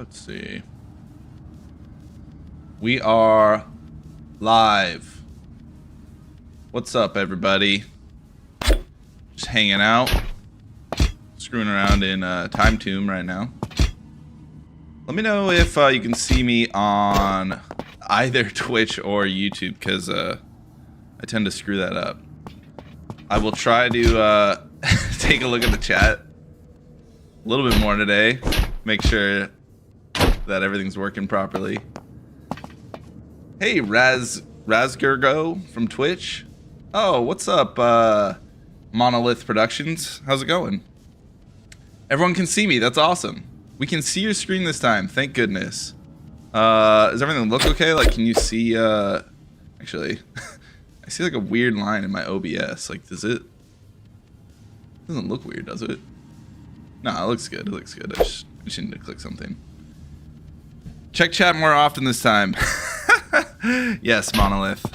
Let's see. We are live. What's up, everybody? Just hanging out. Screwing around in Time Tomb right now. Let me know if you can see me on either Twitch or YouTube, because I tend to screw that up. I will try to take a look at the chat a little bit more today. Make sure that everything's working properly. Hey, Razgurgo from Twitch. Oh, what's up, Monolith Productions? How's it going? Everyone can see me. That's awesome. We can see your screen this time. Thank goodness. Does everything look okay? Like, can you see, actually, I see like a weird line in my OBS. Like, does it? Doesn't look weird, does it? No, it looks good. It looks good. I just need to click something. Check chat more often this time. Yes, Monolith.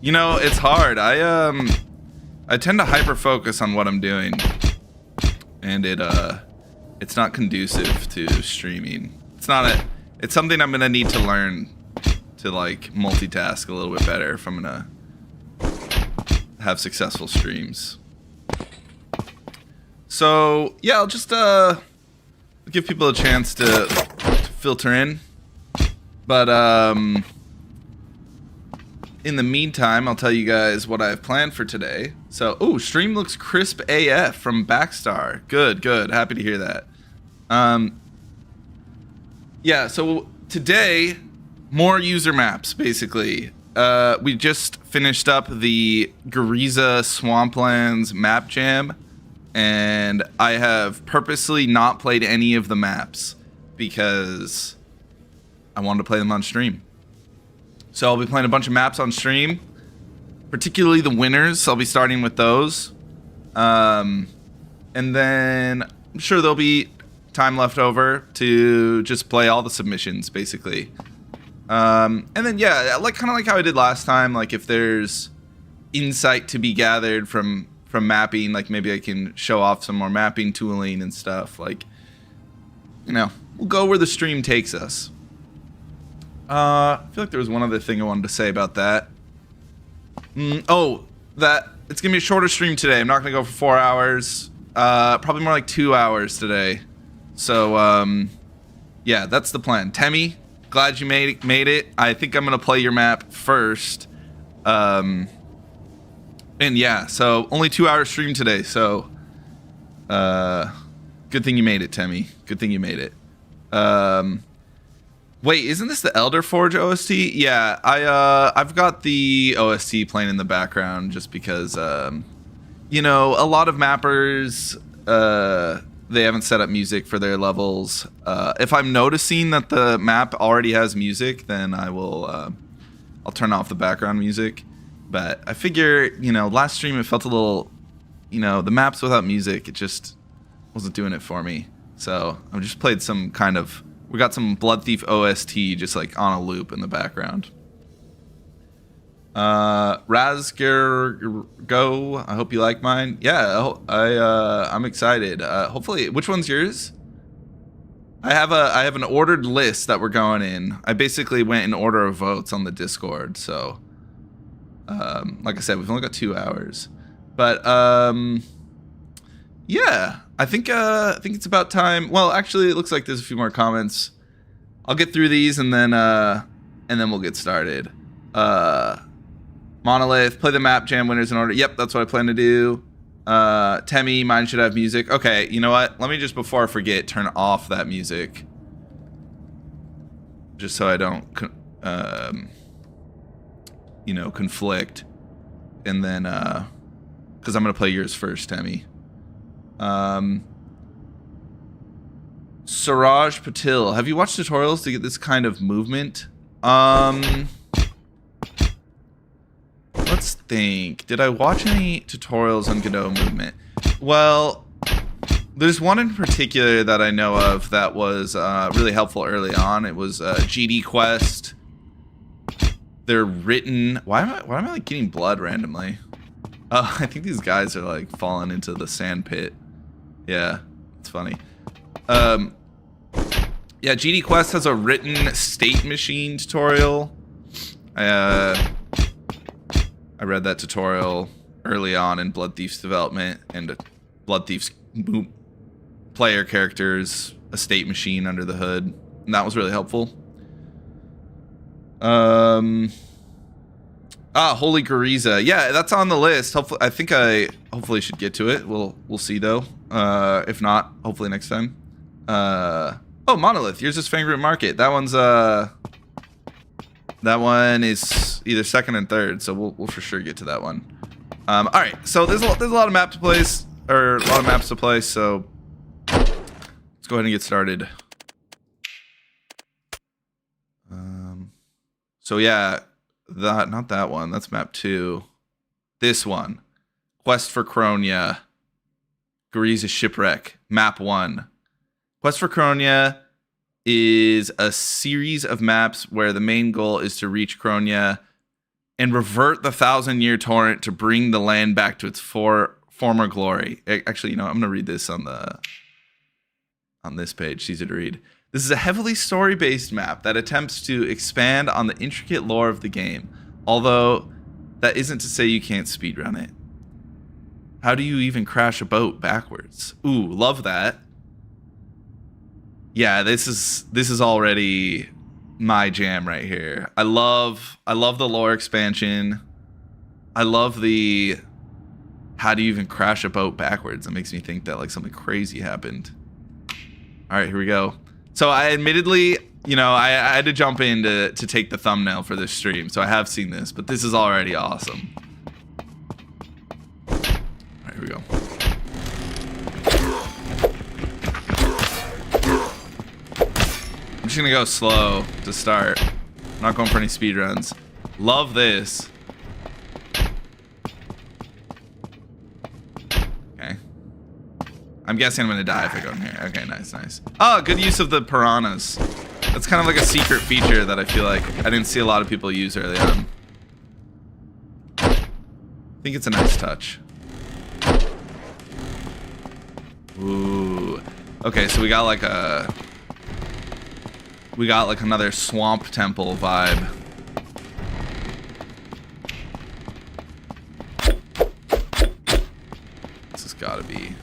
You know, it's hard. I tend to hyper focus on what I'm doing, and it's not conducive to streaming. It's something I'm gonna need to learn to like multitask a little bit better if I'm gonna have successful streams. So yeah, I'll just give people a chance to filter in. But in the meantime, I'll tell you guys what I have planned for today. So, ooh, stream looks crisp AF from Backstar. Good, good. Happy to hear that. Yeah, so today, more user maps, basically. We just finished up the Gharisa Swamplands map jam, and I have purposely not played any of the maps because I wanted to play them on stream. So I'll be playing a bunch of maps on stream, particularly the winners. I'll be starting with those. And then I'm sure there'll be time left over to just play all the submissions, basically. And then, yeah, like kind of like how I did last time, like if there's insight to be gathered from mapping, like maybe I can show off some more mapping tooling and stuff. Like, you know, we'll go where the stream takes us. I feel like there was one other thing I wanted to say about that. Oh, that it's gonna be a shorter stream today. I'm not gonna go for 4 hours. Probably more like 2 hours today. So, yeah, that's the plan. Temmie, glad you made it. I think I'm gonna play your map first. And yeah, so only 2 hour stream today. So, good thing you made it, Temmie. Good thing you made it. Wait, isn't this the Elder Forge OST? Yeah, I've got the OST playing in the background just because, you know, a lot of mappers, they haven't set up music for their levels. If I'm noticing that the map already has music, then I will, I'll turn off the background music. But I figure, you know, last stream it felt a little, you know, the maps without music, it just wasn't doing it for me. So I just played some kind of, we got some Bloodthief OST just like on a loop in the background. Razgurgo, I hope you like mine. Yeah, I'm excited. Hopefully, which one's yours? I have an ordered list that we're going in. I basically went in order of votes on the Discord. So, like I said, we've only got 2 hours, but yeah, I think it's about time. Well, actually, it looks like there's a few more comments. I'll get through these and then we'll get started. Monolith, play the map jam winners in order. Yep, that's what I plan to do. Temmie, mine should have music. Okay, you know what? Let me just, before I forget, turn off that music. Just so I don't, you know, conflict. And then, because I'm going to play yours first, Temmie. Suraj Patil, have you watched tutorials to get this kind of movement? Let's think. Did I watch any tutorials on Godot movement? Well, there's one in particular that I know of that was really helpful early on. It was GD Quest. They're written. Why am I like getting blood randomly? I think these guys are like falling into the sand pit. Yeah, it's funny. Yeah, GD Quest has a written state machine tutorial. I read that tutorial early on in Bloodthief's development, and Bloodthief's player characters, a state machine under the hood, and that was really helpful. Holy Gharisa. Yeah, that's on the list. Hopefully, I think I hopefully should get to it. We'll see though. If not, hopefully next time. Oh, Monolith. Yours is Fangroot Market. That one is either second and third, so we'll for sure get to that one. All right. So there's a lot of maps to play, so let's go ahead and get started. So yeah, not that one. That's map 2. This one, Quest for Cronia, Gharisa Shipwreck, map 1. Quest for Cronia is a series of maps where the main goal is to reach Cronia and revert the 1,000-year torrent to bring the land back to its former glory. Actually, I'm going to read this on this page. It's easy to read. This is a heavily story-based map that attempts to expand on the intricate lore of the game, although that isn't to say you can't speedrun it. How do you even crash a boat backwards? Ooh, love that. Yeah, this is already my jam right here. I love the lore expansion. I love the how do you even crash a boat backwards? It makes me think that like something crazy happened. All right, here we go. So I admittedly, I had to jump in to take the thumbnail for this stream, so I have seen this, but this is already awesome. All right, here we go. I'm just gonna go slow to start. I'm not going for any speed runs. Love this. Okay. I'm guessing I'm gonna die if I go in here. Okay, nice. Oh, good use of the piranhas. That's kind of like a secret feature that I feel like I didn't see a lot of people use early on. I think it's a nice touch. Ooh. Okay, so we got like another swamp temple vibe. This has got to be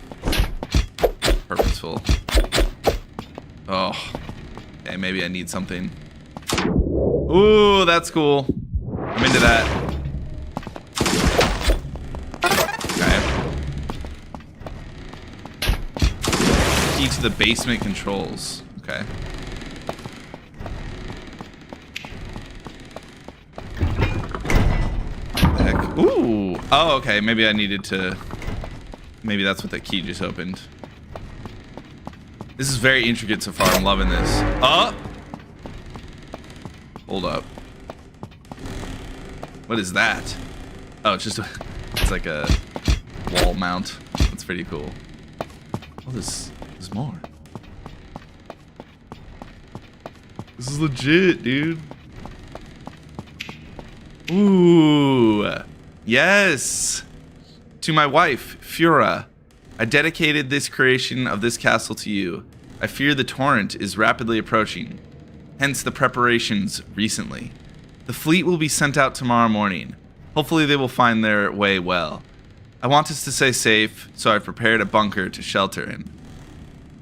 purposeful. Oh, okay, maybe I need something. Ooh, that's cool. I'm into that. Okay. Key to the basement controls. Okay. Ooh. Oh, okay. Maybe I needed to... Maybe that's what that key just opened. This is very intricate so far. I'm loving this. Oh! Hold up. What is that? Oh, it's just a... It's like a wall mount. That's pretty cool. Oh, there's more. This is legit, dude. Ooh. Yes. To my wife, Fura, I dedicated this creation of this castle to you. I fear the torrent is rapidly approaching, hence the preparations recently. The fleet will be sent out tomorrow morning. Hopefully they will find their way well. I want us to stay safe, so I've prepared a bunker to shelter in.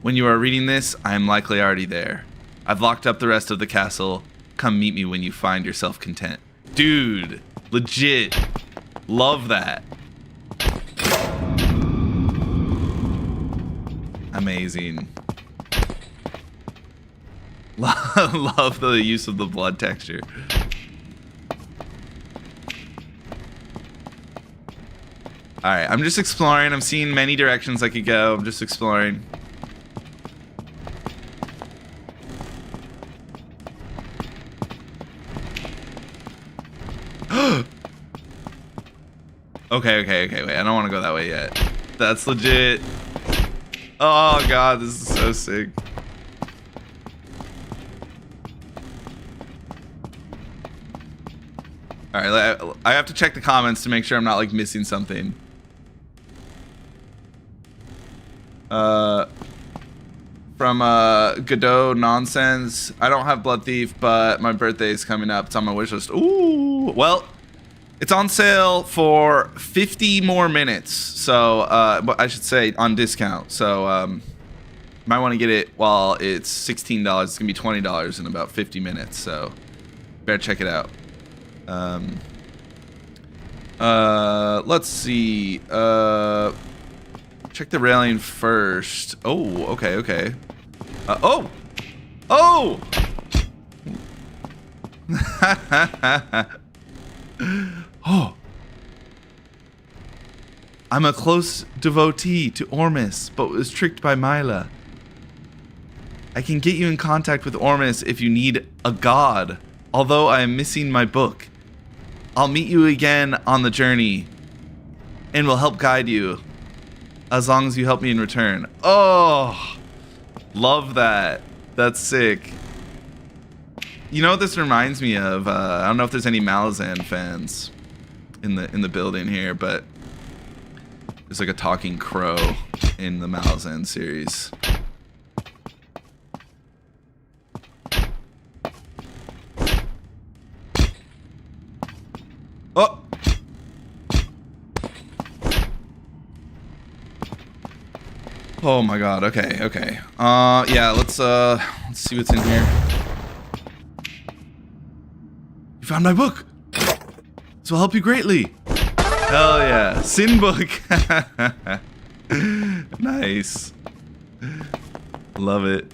When you are reading this, I am likely already there. I've locked up the rest of the castle. Come meet me when you find yourself content. Dude, legit. Love that. Amazing. Love the use of the blood texture. Alright, I'm just exploring. I'm seeing many directions I could go. I'm just exploring. Okay, wait, I don't want to go that way yet. That's legit. Oh god, this is so sick. Alright, I have to check the comments to make sure I'm not like missing something. from Godot Nonsense. I don't have Bloodthief, but my birthday is coming up. It's on my wish list. Ooh, well, it's on sale for 50 more minutes. So, but I should say on discount. So, might want to get it while it's $16. It's gonna be $20 in about 50 minutes. So, better check it out. Let's see. Check the railing first. Oh, okay, okay. Oh! Oh! Oh. I'm a close devotee to Ormus, but was tricked by Mila. I can get you in contact with Ormus if you need a god, although I am missing my book. I'll meet you again on the journey and will help guide you as long as you help me in return. Oh, love that. That's sick. You know what this reminds me of? I don't know if there's any Malazan fans in the building here, but there's like a talking crow in the Malazan series. Oh! Oh my god, okay, okay. Yeah, let's see what's in here. You found my book! This will help you greatly! Hell yeah, Sin Book! Nice. Love it.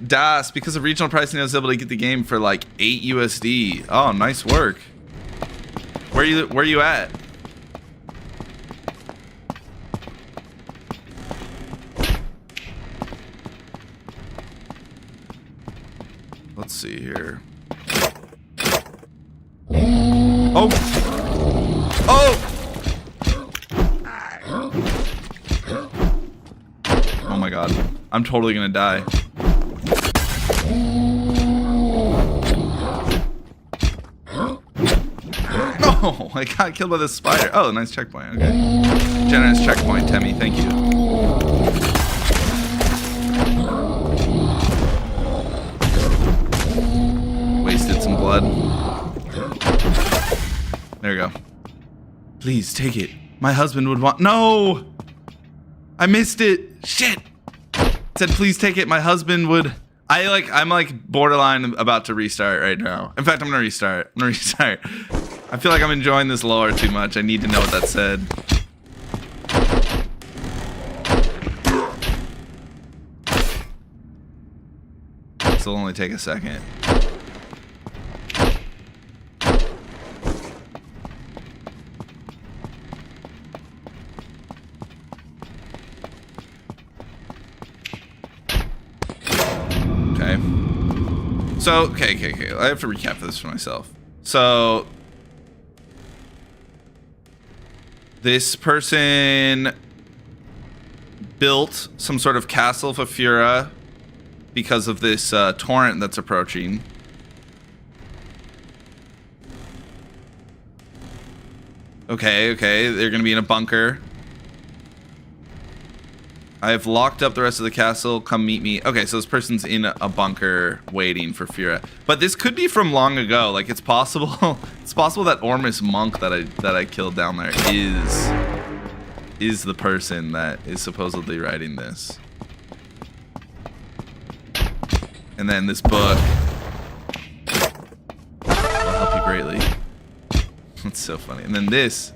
Das, because of regional pricing, I was able to get the game for like 8 USD. Oh, nice work. Where you at? Let's see here. Oh! Oh! Oh my god. I'm totally gonna die. Oh, I got killed by this spider. Oh, nice checkpoint. Okay. Generous checkpoint, Temmie. Thank you. Wasted some blood. There we go. Please take it. My husband would want. No! I missed it. Shit! It said, please take it. My husband would. I'm like borderline about to restart right now. In fact, I'm gonna restart. I feel like I'm enjoying this lore too much. I need to know what that said. This will only take a second. Okay. So, okay. I have to recap this for myself. So, this person built some sort of castle for Fura because of this torrent that's approaching. Okay, they're gonna be in a bunker. I have locked up the rest of the castle. Come meet me. Okay, so this person's in a bunker waiting for Fura. But this could be from long ago. Like, it's possible. It's possible that Ormus monk that I killed down there is the person that is supposedly writing this. And then this book will help you greatly. That's so funny. And then this.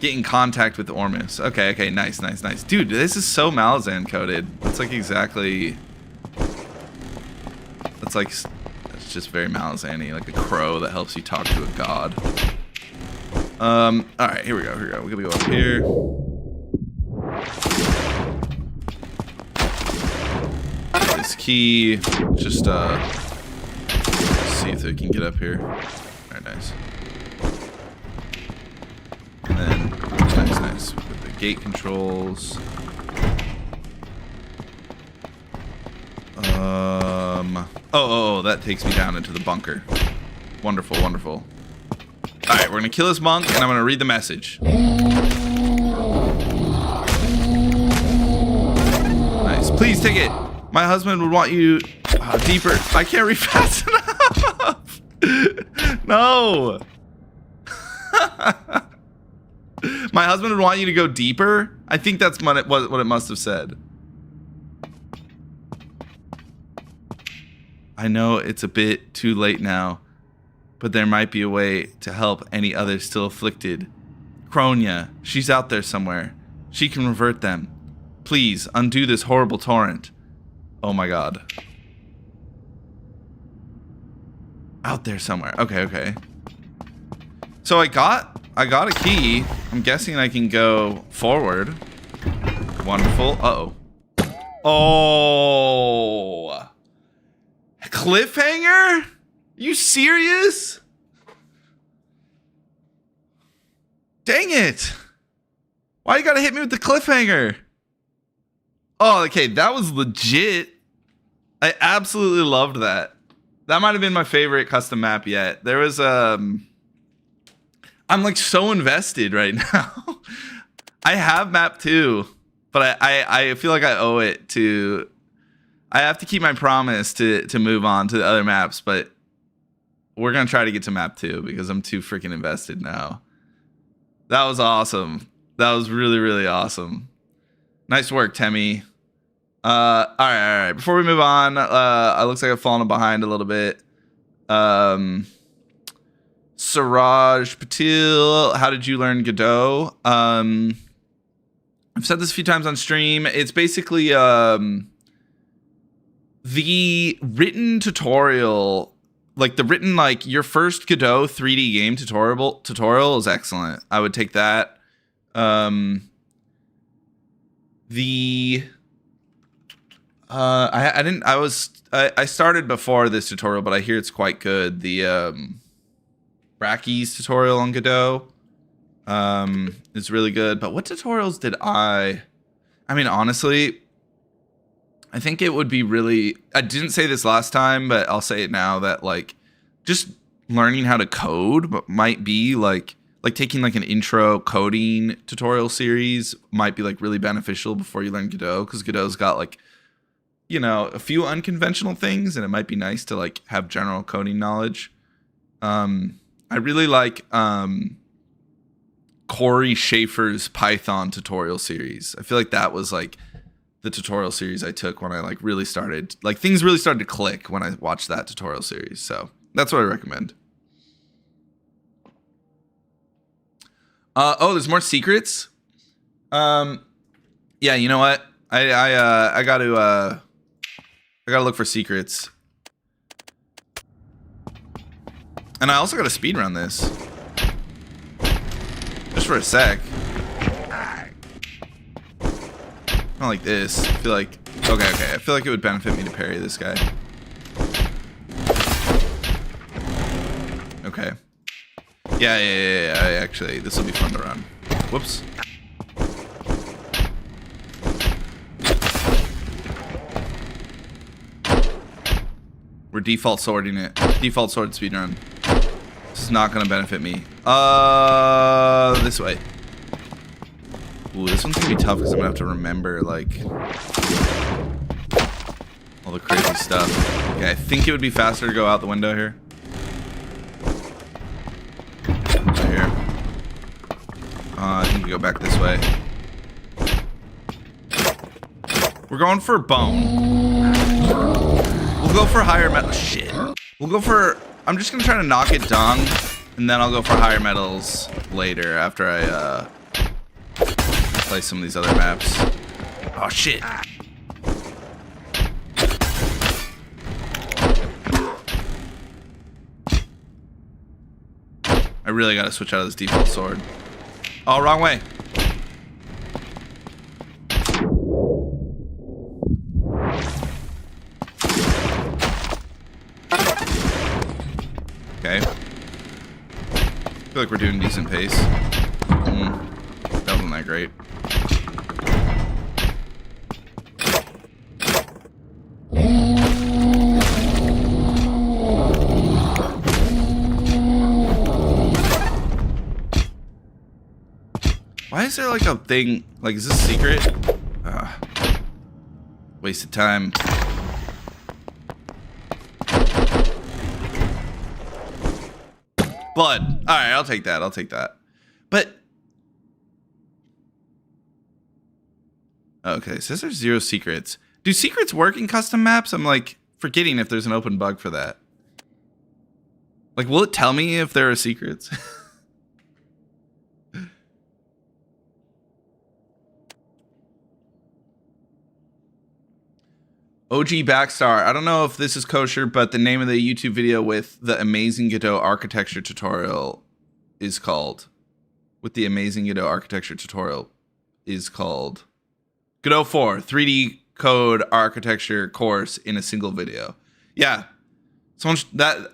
Get in contact with Ormus. Okay, nice. Dude, this is so Malazan coded. That's like exactly... It's just very Malazan-y, like a crow that helps you talk to a god. Alright, here we go. We're gonna go up here. This key, just see if they can get up here. Alright, nice. And then, nice. With the gate controls. Oh, that takes me down into the bunker. Wonderful. Alright, we're gonna kill this monk, and I'm gonna read the message. Please take it. My husband would want you deeper. I can't read fast enough. No. My husband would want you to go deeper. I think that's what it must have said. I know it's a bit too late now, but there might be a way to help any others still afflicted. Cronia, she's out there somewhere. She can revert them. Please, undo this horrible torrent. Oh my god. Out there somewhere. Okay. So I got a key. I'm guessing I can go forward. Wonderful. Uh-oh. Oh. Cliffhanger? You serious? Dang it. Why you gotta hit me with the cliffhanger? Oh, okay, that was legit. I absolutely loved that. That might have been my favorite custom map yet. There was I'm like so invested right now. I have map 2, but I feel like I owe it to. I have to keep my promise to move on to the other maps, but we're gonna try to get to map 2 because I'm too freaking invested now. That was awesome. That was really, really awesome. Nice work, Temmie. All right. Before we move on, it looks like I've fallen behind a little bit. Siraj Patil, how did you learn Godot? I've said this a few times on stream. It's basically the written tutorial, like your first Godot 3D game tutorial is excellent. I would take that. I started before this tutorial, but I hear it's quite good. The Bracky's tutorial on Godot is really good. But what tutorials did I mean, honestly, I think it would be really, I didn't say this last time, but I'll say it now, that like just learning how to code might be like taking like an intro coding tutorial series might be like really beneficial before you learn Godot, because Godot's got like, you know, a few unconventional things, and it might be nice to like have general coding knowledge. I really like Corey Schaefer's Python tutorial series. I feel like that was like the tutorial series I took when I like really started, like things really started to click when I watched that tutorial series. So that's what I recommend. Oh, there's more secrets. Yeah, you know what? I gotta look for secrets. And I also gotta speedrun this. Just for a sec. Not like this. I feel like, okay. I feel like it would benefit me to parry this guy. Okay. Yeah. Actually, this will be fun to run. Whoops. We're default sorting it. Default sword speedrun. This is not gonna benefit me. This way. Ooh, this one's gonna be tough because I'm gonna have to remember like all the crazy stuff. Okay, I think it would be faster to go out the window here. Right here. I think we go back this way. We're going for bone. We'll go for higher metal. Shit. We'll go for. I'm just gonna try to knock it down, and then I'll go for higher metals later after I play some of these other maps. Oh shit. I really gotta switch out of this default sword. Oh, wrong way. Okay. I feel like we're doing decent pace. That wasn't that great. Why is there like a thing? Like, is this secret? Wasted time. Blood. All right, I'll take that. I'll take that. But okay, it says there's 0 secrets. Do secrets work in custom maps? I'm like forgetting if there's an open bug for that. Like, will it tell me if there are secrets? OG Backstar. I don't know if this is kosher, but the name of the YouTube video with the Amazing Godot architecture tutorial is called. The Amazing Godot architecture tutorial is called Godot 4 3D code architecture course in a single video. Yeah, someone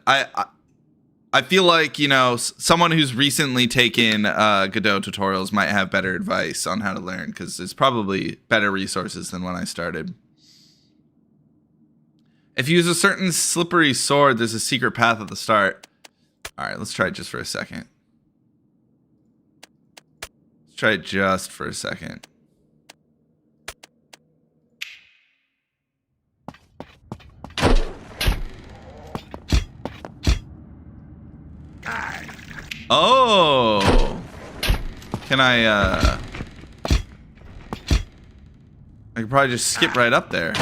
I feel like, you know, someone who's recently taken Godot tutorials might have better advice on how to learn, because there's probably better resources than when I started. If you use a certain slippery sword, there's a secret path at the start. All right, let's try it just for a second. Let's try it just for a second. Oh, can I could probably just skip right up there.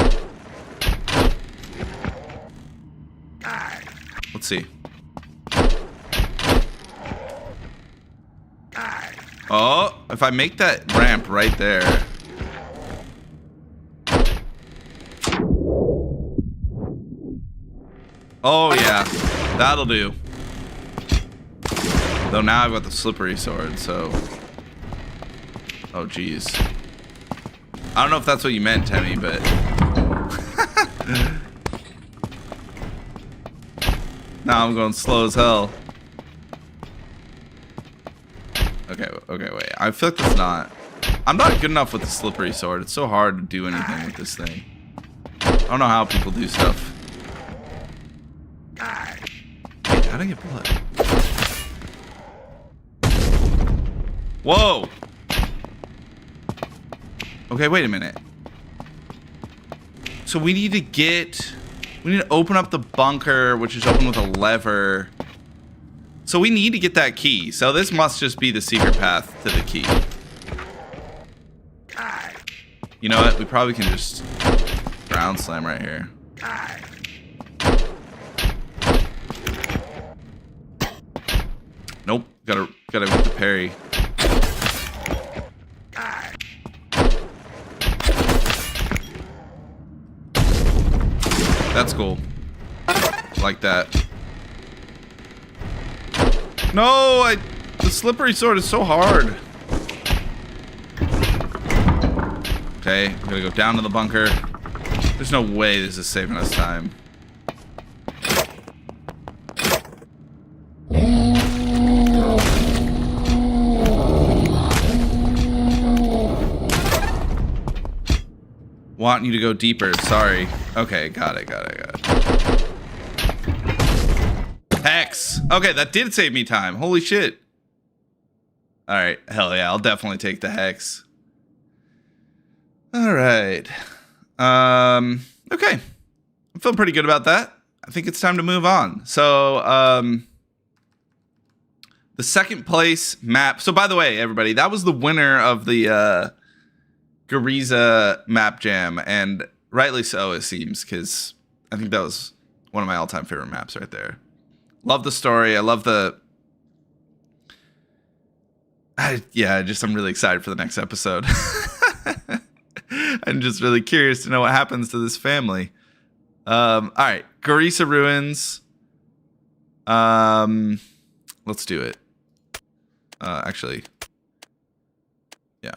Let's see. Oh, if I make that ramp right there. Oh yeah, that'll do. Though now I've got the slippery sword, so... Oh, geez. I don't know if that's what you meant, Temmie, but... Now I'm going slow as hell. Okay, wait. I feel like that's not... I'm not good enough with the slippery sword. It's so hard to do anything with this thing. I don't know how people do stuff. Wait, how'd I get blood? Whoa! Okay, wait a minute. So we need to open up the bunker, which is open with a lever. So we need to get that key. So this must just be the secret path to the key. You know what? We probably can just ground slam right here. Nope. Gotta get the parry. That's cool. Like that. No, the slippery sword is so hard. Okay, I'm gonna go down to the bunker. There's no way this is saving us time. Want you to go deeper, sorry. Okay, got it. Hex! Okay, that did save me time. Holy shit. Alright, hell yeah, I'll definitely take the hex. Alright. Okay. I feel pretty good about that. I think it's time to move on. So, the second place map. So, by the way, everybody, that was the winner of the Gharisa map jam, and rightly so, it seems, because I think that was one of my all-time favorite maps right there. Love the story. I love the... I'm really excited for the next episode. I'm just really curious to know what happens to this family. All right, Gharisa Ruins. Let's do it. Actually, yeah.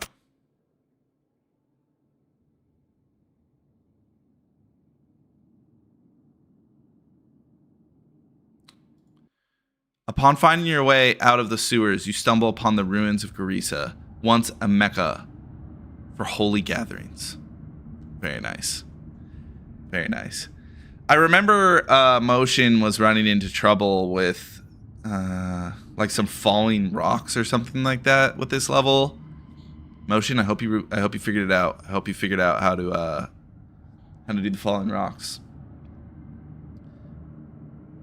Upon finding your way out of the sewers, you stumble upon the ruins of Gharisa, once a mecca for holy gatherings. Very nice. Very nice. I remember Motion was running into trouble with like some falling rocks or something like that with this level. Motion, I hope you figured it out. I hope you figured out how to how to do the falling rocks.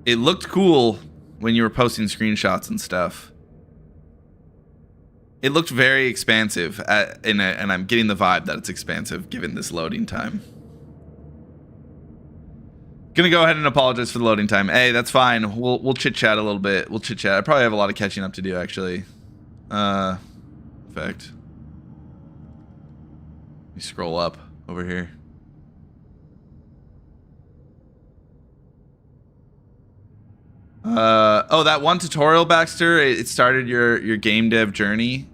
It looked cool when you were posting screenshots and stuff. It looked very expansive, and I'm getting the vibe that it's expansive given this loading time. Gonna go ahead and apologize for the loading time. Hey, that's fine. We'll chit chat a little bit. We'll chit chat. I probably have a lot of catching up to do actually. In fact, let me scroll up over here. Oh, that one tutorial, Baxter, it started your game dev journey.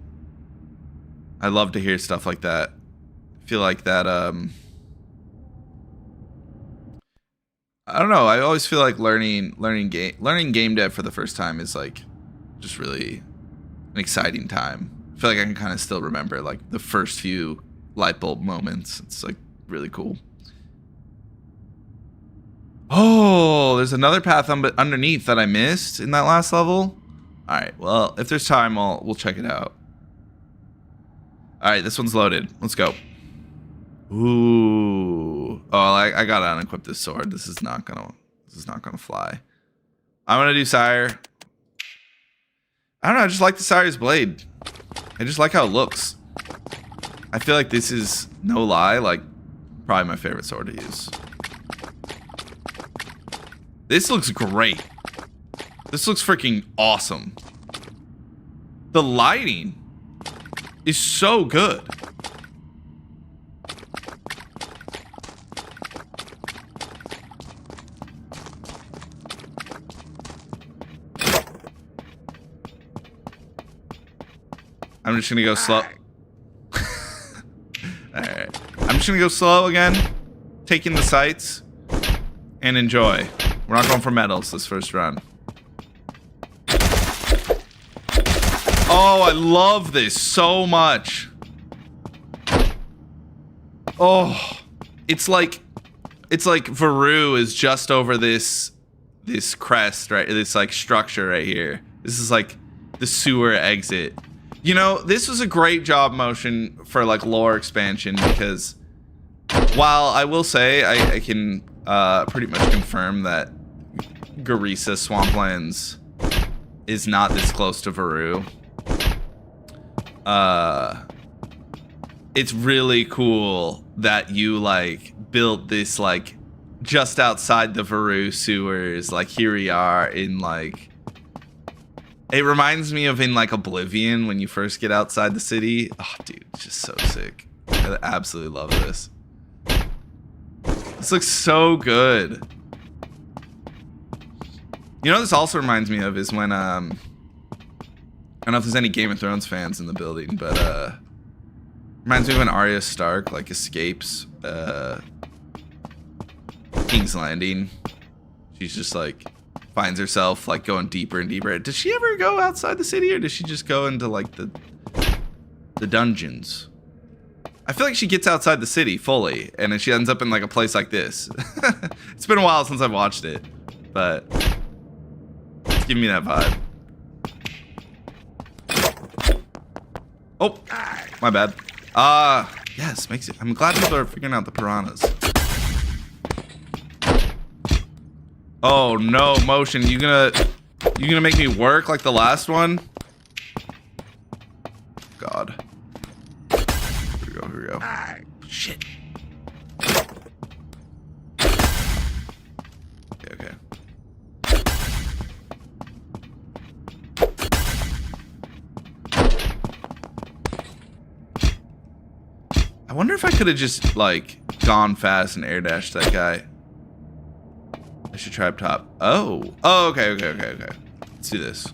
I love to hear stuff like that. I feel like that, I don't know. I always feel like learning game dev for the first time is like just really an exciting time. I feel like I can kind of still remember like the first few light bulb moments. It's like really cool. Oh, there's another path underneath that I missed in that last level. All right. Well, if there's time, we'll check it out. All right, this one's loaded. Let's go. Ooh. Oh, I gotta unequip this sword. This is not gonna fly. I'm gonna do Sire. I don't know, I just like the Sire's blade. I just like how it looks. I feel like this is, no lie, like probably my favorite sword to use. This looks great. This looks freaking awesome. The lighting is so good. I'm just gonna go slow. Alright. I'm just gonna go slow again. Taking the sights. And enjoy. We're not going for medals this first run. Oh, I love this so much. Oh. It's like Varu is just over this crest, right? This like structure right here. This is like the sewer exit. You know, this was a great job motion for like lore expansion because while I will say I can pretty much confirm that Gharisa Swamplands is not this close to Varu. It's really cool that you like built this like just outside the Varu sewers. Like here we are in like, it reminds me of in like Oblivion when you first get outside the city. Oh, dude, it's just so sick. I absolutely love this. This looks so good. You know what this also reminds me of is when, I don't know if there's any Game of Thrones fans in the building, but, reminds me of when Arya Stark, like, escapes, King's Landing. She's just, like, finds herself, like, going deeper and deeper. Does she ever go outside the city, or does she just go into, like, the dungeons? I feel like she gets outside the city fully, and then she ends up in, like, a place like this. It's been a while since I've watched it, but it's giving me that vibe. Oh, my bad. Yes, makes it. I'm glad people are figuring out the piranhas. Oh no, motion. You gonna make me work like the last one? God. Here we go. Shit. Okay. I wonder if I could have just, like, gone fast and air dashed that guy. I should try up top. Oh. Oh, okay. Let's do this.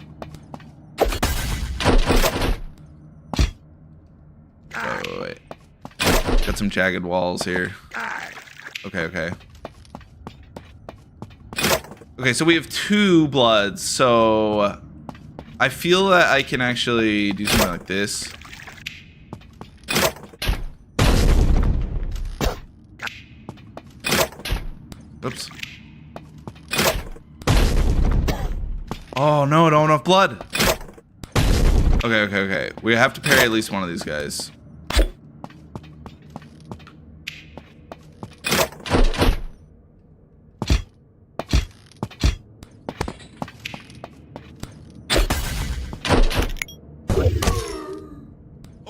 Oh, wait. Got some jagged walls here. Okay. Okay, so we have 2 bloods, so I feel that I can actually do something like this. Oops. Oh no, don't have enough blood. Okay. We have to parry at least one of these guys.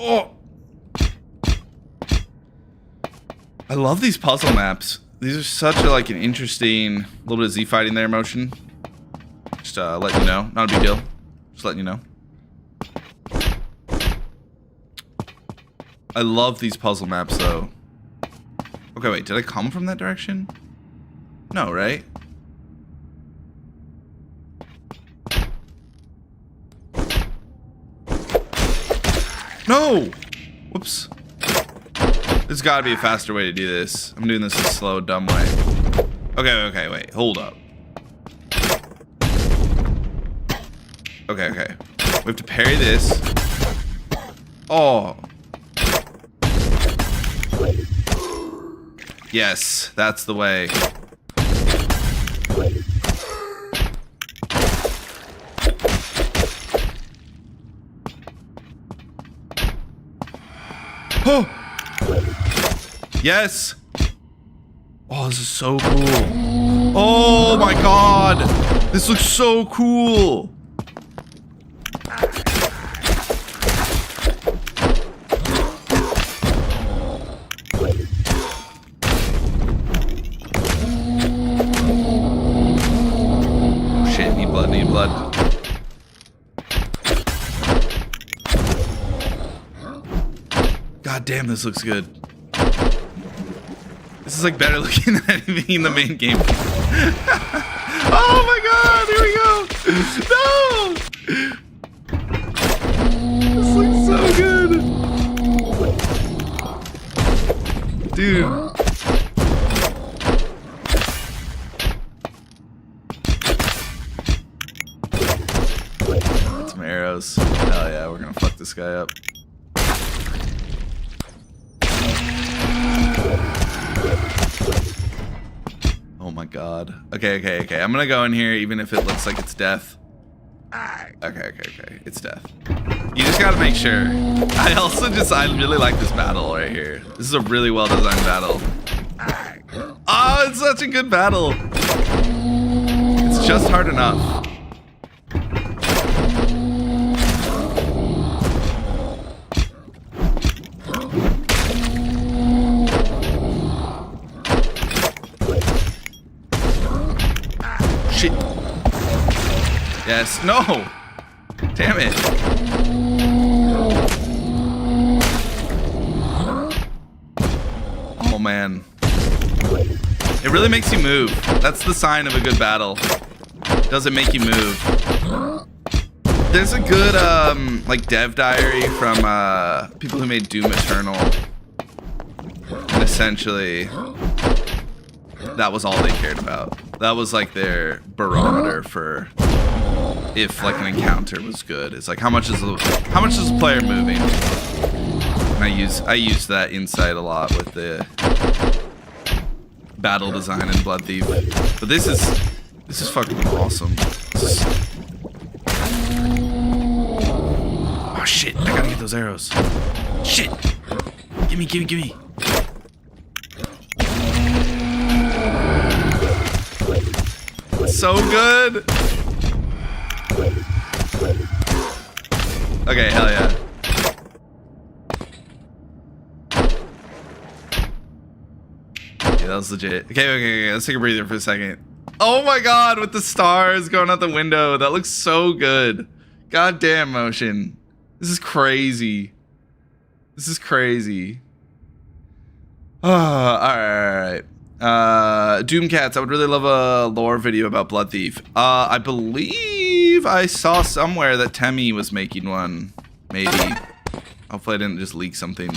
Oh! I love these puzzle maps. These are such a, like, an interesting little bit of Z fighting there motion. Just letting you know. Not a big deal. Just letting you know. I love these puzzle maps, though. Okay, wait. Did I come from that direction? No, right? No! Whoops. There's gotta be a faster way to do this. I'm doing this a slow, dumb way. Okay, wait. Hold up. Okay. We have to parry this. Oh. Yes, that's the way. Oh! Yes! Oh, this is so cool. Oh my god! This looks so cool! Shit, need blood. God damn, this looks good. This is like better looking than anything in the main game. Oh my god, here we go! No! This looks so good! Dude. Got some arrows. Hell yeah, we're gonna fuck this guy up. Oh my god. Okay. I'm gonna go in here even if it looks like it's death. Okay. It's death. You just gotta make sure. I really like this battle right here. This is a really well designed battle. Oh, it's such a good battle. It's just hard enough. Shit. Yes. No. Damn it. Oh man. It really makes you move. That's the sign of a good battle. Does it make you move? There's a good like dev diary from people who made Doom Eternal. And essentially that was all they cared about. That was like their barometer for if like an encounter was good. It's like how much is the player moving? And I use that insight a lot with the battle design in Bloodthief. But this is fucking awesome. Oh shit, I gotta get those arrows. Shit! Gimme. So good! Okay, hell yeah. Yeah, that was legit. Okay, let's take a breather for a second. Oh my god, with the stars going out the window. That looks so good. God damn motion. This is crazy. Alright. Doomcats, I would really love a lore video about Bloodthief. I believe I saw somewhere that Temmie was making one. Maybe. Hopefully I didn't just leak something.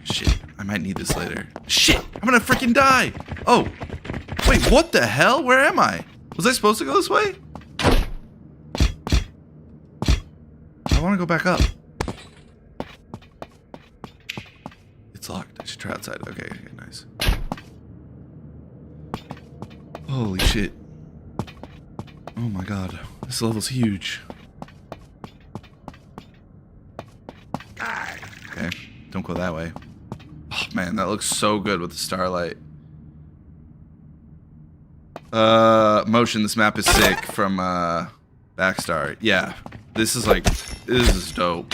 Shit. I might need this later. Shit! I'm gonna freaking die! Oh! Wait, what the hell? Where am I? Was I supposed to go this way? I wanna go back up. It's locked. I should try outside. Okay, nice. Holy shit. Oh my god. This level's huge. Okay, don't go that way. Oh man, that looks so good with the starlight. Motion, this map is sick from Backstar. Yeah, This is like, this is dope.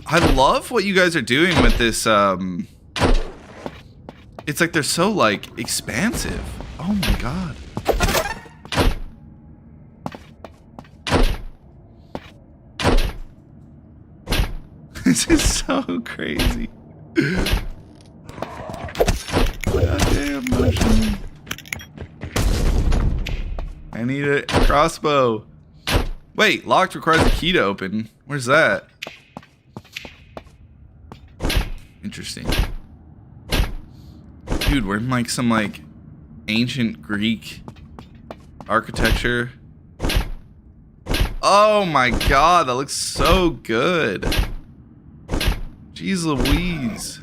I love what you guys are doing with this. It's like they're so like expansive. Oh my god. This is so crazy. Goddamn motion. I need a crossbow. Wait, locked requires a key to open. Where's that? Interesting. Dude, we're in like some like ancient Greek architecture. Oh my god, that looks so good. Jeez Louise.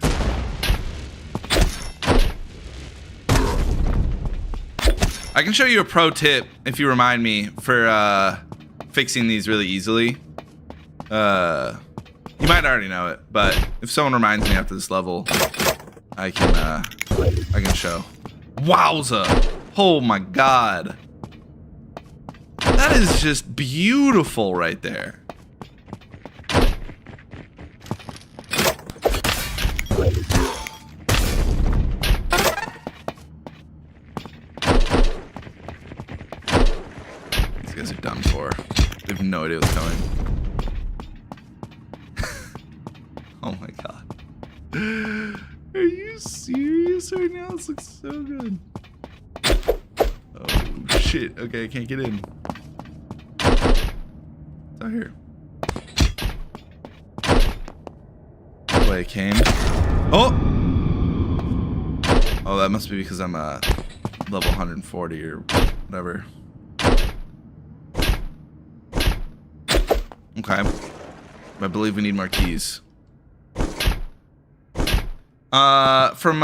I can show you a pro tip if you remind me for fixing these really easily. You might already know it, but if someone reminds me after this level, I can show. Wowza! Oh my god. That is just beautiful right there. These guys are done for. They have no idea what's coming. Oh my god. Are you serious right now? This looks so good. Oh shit. Okay, I can't get in. It's out here. The way I came. Oh! Oh, that must be because I'm level 140 or whatever. Okay. I believe we need more keys. From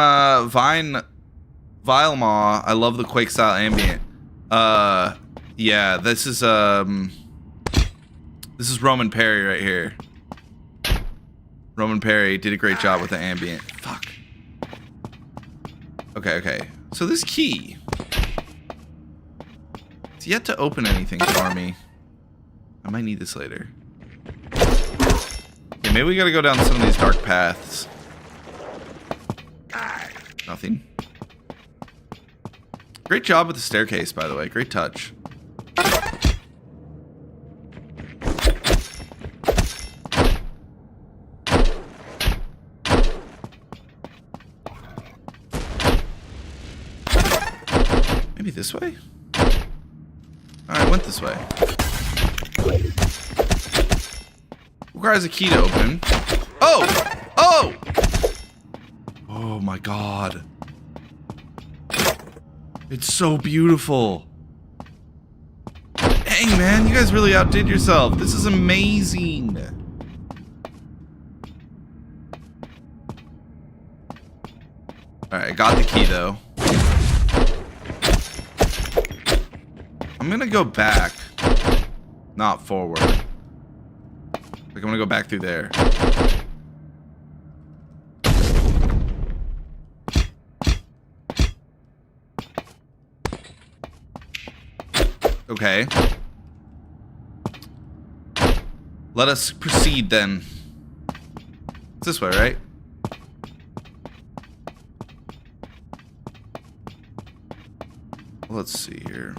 Vilemaw, I love the Quake style ambient. Yeah, this is Roman Perry right here. Roman Perry did a great job with the ambient. Fuck. Okay. So this key, it's yet to open anything for me. I might need this later. Okay, maybe we gotta go down some of these dark paths. Nothing. Great job with the staircase, by the way. Great touch. Maybe this way? Alright, went this way. Requires a key to open. Oh! Oh! Oh my god. It's so beautiful. Dang, man, you guys really outdid yourself. This is amazing. Alright, I got the key though. I'm gonna go back, not forward. Like I'm gonna go back through there. Okay. Let us proceed then. It's this way, right? Let's see here.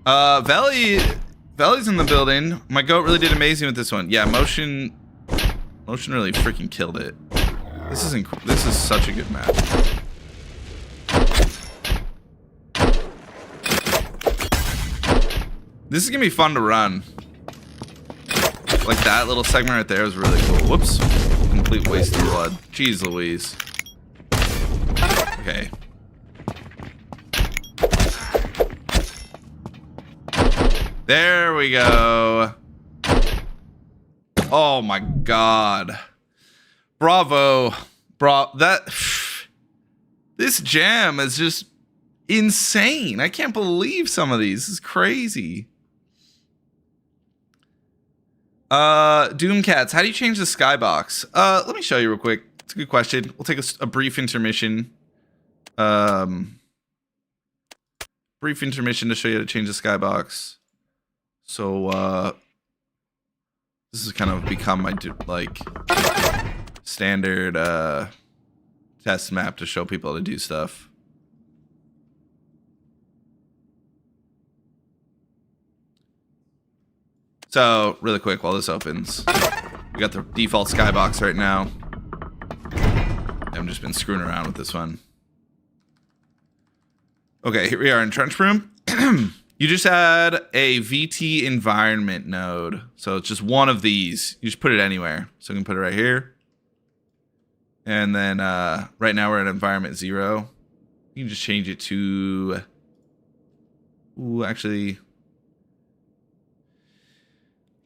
Valley's in the building. My goat really did amazing with this one. Yeah, motion really freaking killed it. This is such a good map. This is gonna be fun to run. Like that little segment right there was really cool. Whoops. Complete waste of blood. Jeez Louise. Okay. There we go. Oh my god. Bravo. This jam is just insane. I can't believe some of these. This is crazy. Doomcats, how do you change the skybox? Let me show you real quick. It's a good question. We'll take a brief intermission. brief intermission to show you how to change the skybox. So this has kind of become my like standard test map to show people how to do stuff. So really quick while this opens, we got the default skybox right now. I've just been screwing around with this one. Okay, here we are in Trench Room. You just add a VT environment node. So it's just one of these. You just put it anywhere. So we can put it right here. And then right now we're at environment 0. You can just change it to... Ooh, actually...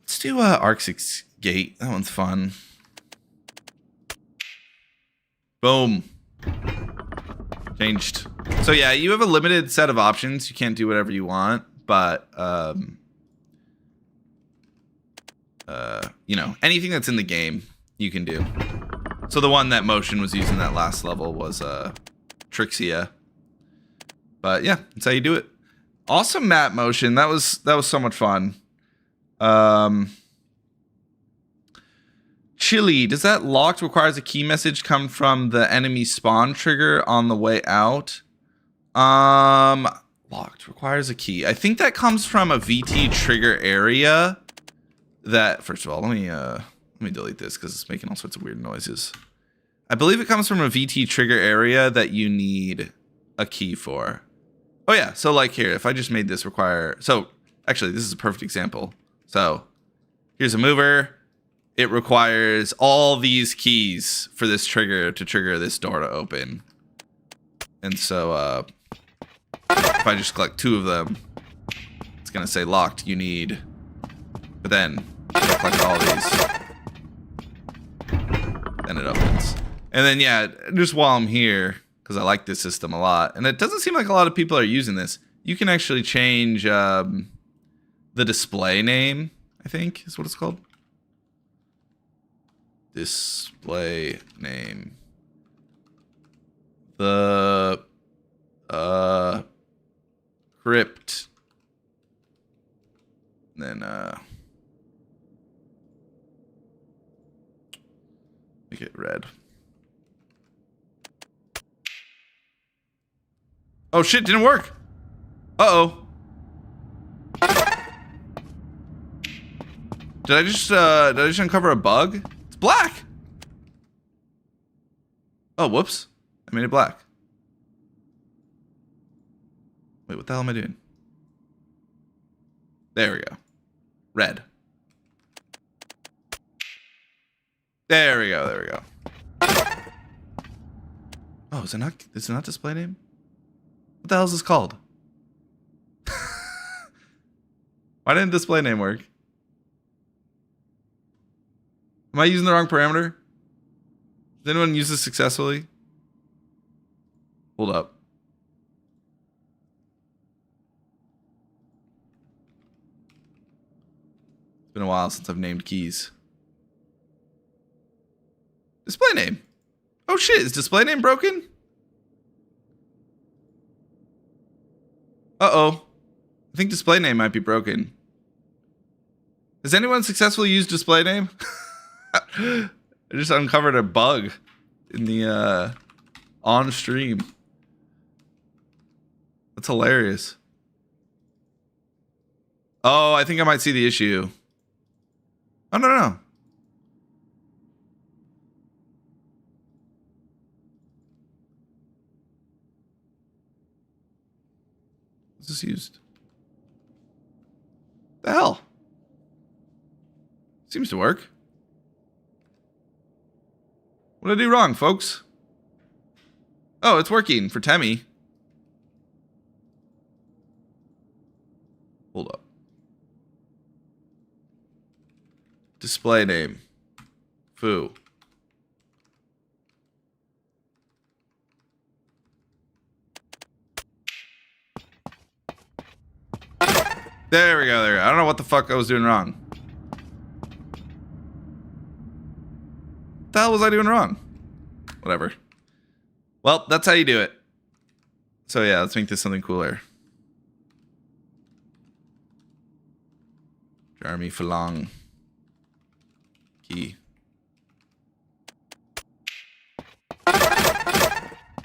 Let's do Arc 6 Gate. That one's fun. Boom. Changed. So yeah, you have a limited set of options. You can't do whatever you want, but you know, anything that's in the game you can do. So the one that Motion was using that last level was Trixia. But yeah, that's how you do it. Awesome map, Motion. That was so much fun. Chili, does that locked requires a key message come from the enemy spawn trigger on the way out? Locked requires a key. I think that comes from a VT trigger area. That first of all, let me delete this because it's making all sorts of weird noises. I believe it comes from a VT trigger area that you need a key for. Oh yeah, so like here, if I just made this require, so actually this is a perfect example. So here's a mover. It requires all these keys for this trigger to trigger this door to open. And so if I just collect 2 of them, it's gonna say locked, you need. But then if I collect all these, then it opens. And then yeah, just while I'm here, because I like this system a lot, and it doesn't seem like a lot of people are using this, you can actually change the display name, I think is what it's called. Display name. The crypt. And then make it red. Oh shit, didn't work. Uh-oh. Did I just uncover a bug? It's black. Oh, whoops. I made it black. Wait, what the hell am I doing? There we go. Red. There we go, there we go. Oh, is it not display name? What the hell is this called? Why didn't display name work? Am I using the wrong parameter? Did anyone use this successfully? Hold up. It's been a while since I've named keys. Display name. Oh shit, is display name broken? Uh-oh. I think display name might be broken. Has anyone successfully used display name? I just uncovered a bug in the on stream. That's hilarious. Oh, I think I might see the issue. Oh, no. What's this used? The hell? Seems to work. What did I do wrong, folks? Oh, it's working for Temmie. Hold up. Display name. Foo. There we go, there we go. I don't know what the fuck I was doing wrong. What the hell was I doing wrong? Whatever. Well, that's how you do it. So yeah, let's make this something cooler. Jeremy Falong. Key.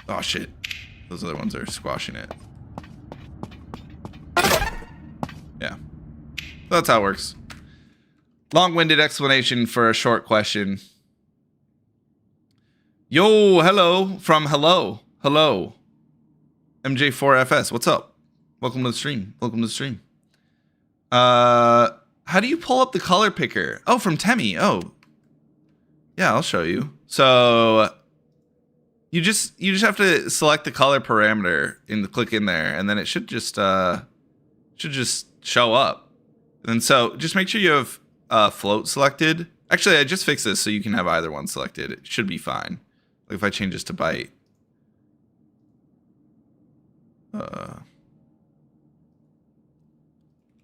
Oh shit. Those other ones are squashing it. Yeah. That's how it works. Long-winded explanation for a short question. Yo, hello from hello. Hello. MJ4FS, what's up? Welcome to the stream. Welcome to the stream. How do you pull up the color picker? Oh, from Temmie. Oh. Yeah, I'll show you. So you just have to select the color parameter and click in there, and then it should just show up. And so just make sure you have float selected. Actually, I just fixed this so you can have either one selected. It should be fine. Like if I change this to byte.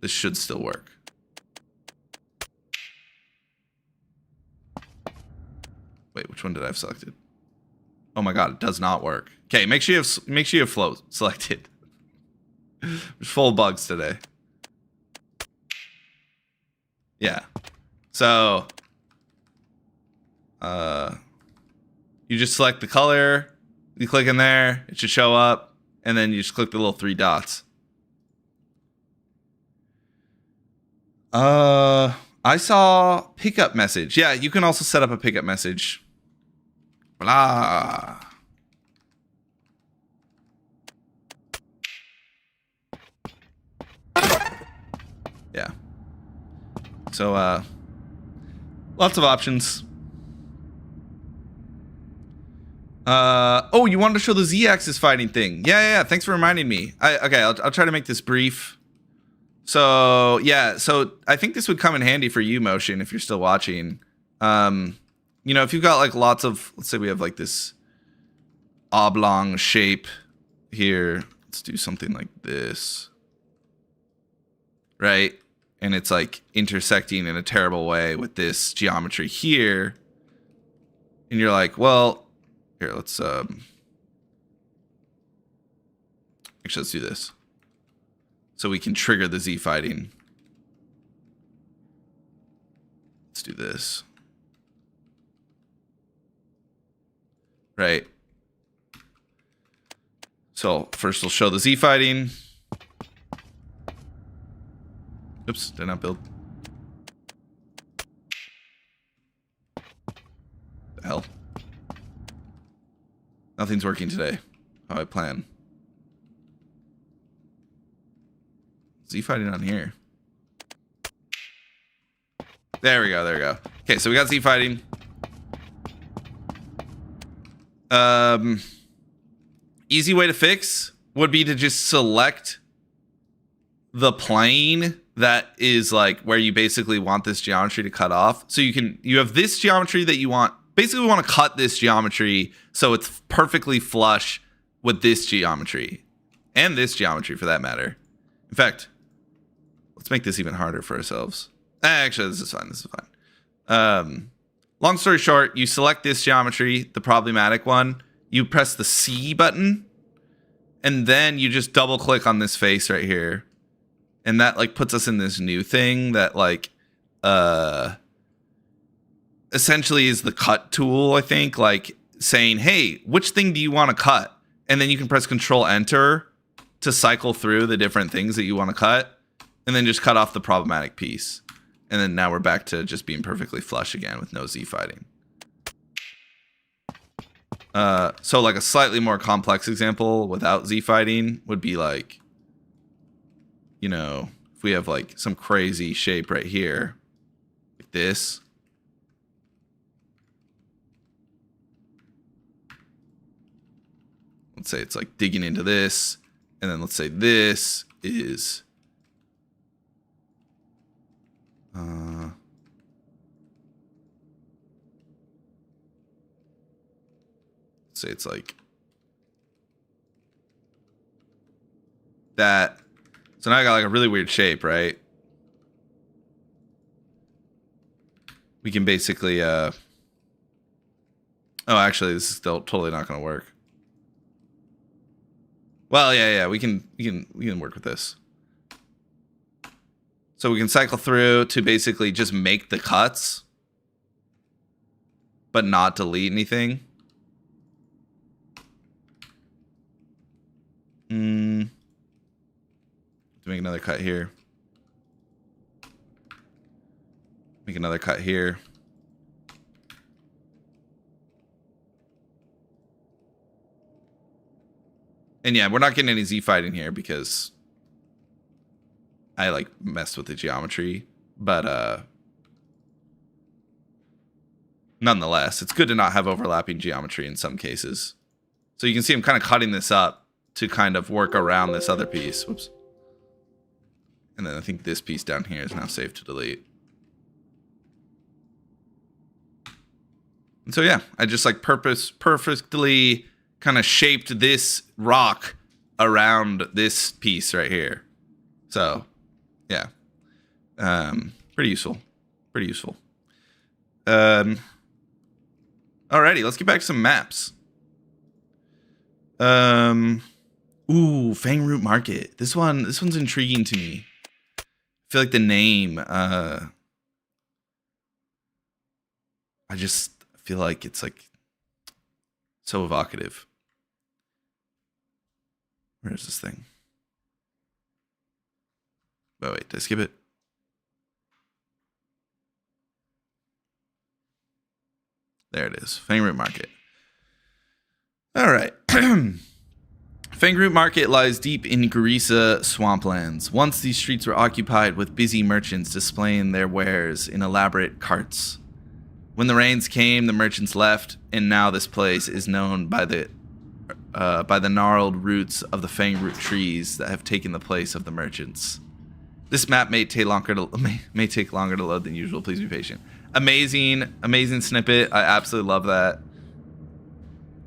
This should still work. Wait, which one did I have selected? Oh my god, it does not work. Okay, make sure you have float selected. There's full bugs today. Yeah. So you just select the color, you click in there, it should show up, and then you just click the little 3 dots. I saw pickup message. Yeah, you can also set up a pickup message. Blah. Yeah. So, lots of options. Oh, you wanted to show the Z-axis fighting thing. Yeah. Thanks for reminding me. I'll try to make this brief. So, yeah. So, I think this would come in handy for you, Motion, if you're still watching. You know, if you've got, like, lots of... Let's say we have, like, this oblong shape here. Let's do something like this. Right? And it's, like, intersecting in a terrible way with this geometry here. And you're like, well... Here, let's... Actually, let's do this. So we can trigger the Z fighting. Let's do this. Right. So first we'll show the Z fighting. Oops, did not build. The hell? Nothing's working today. How I plan. Z fighting on here. There we go. Okay, so we got Z fighting. Easy way to fix would be to just select the plane that is like where you basically want this geometry to cut off. So you have this geometry that you want. Basically, we want to cut this geometry so it's perfectly flush with this geometry and this geometry for that matter. In fact, let's make this even harder for ourselves. Actually, this is fine. Long story short, you select this geometry, the problematic one. You press the C button, and then you just double click on this face right here. And that like puts us in this new thing that like essentially is the cut tool, I think, like saying, hey, which thing do you want to cut? And then you can press Control Enter to cycle through the different things that you want to cut, and then just cut off the problematic piece. And then now we're back to just being perfectly flush again with no Z fighting. So like a slightly more complex example without Z fighting would be like, you know, if we have like some crazy shape right here, like this. Let's say it's like digging into this, and then let's say this is let's say it's like that. So now I got like a really weird shape, right? We can basically oh, actually this is still totally not going to work. Well, yeah, we can work with this. So we can cycle through to basically just make the cuts, but not delete anything. To make another cut here. Make another cut here. And yeah, we're not getting any Z fighting here because I like messed with the geometry, but nonetheless, it's good to not have overlapping geometry in some cases. So you can see I'm kind of cutting this up to kind of work around this other piece. Whoops. And then I think this piece down here is now safe to delete. And so yeah, I just like perfectly kind of shaped this rock around this piece right here. So yeah, pretty useful. Alrighty, let's get back to some maps. Ooh, Fangroot Market. This one's intriguing to me. I feel like the name, I just feel like it's like so evocative. Where's this thing? Oh wait, did I skip it? There it is. Fangroot Market. All right. Fangroot Market lies deep in Gharisa swamplands. Once these streets were occupied with busy merchants displaying their wares in elaborate carts. When the rains came, the merchants left, and now this place is known by the gnarled roots of the Fangroot trees that have taken the place of the merchants. This map may take longer to load than usual. Please be patient. Amazing snippet. I absolutely love that.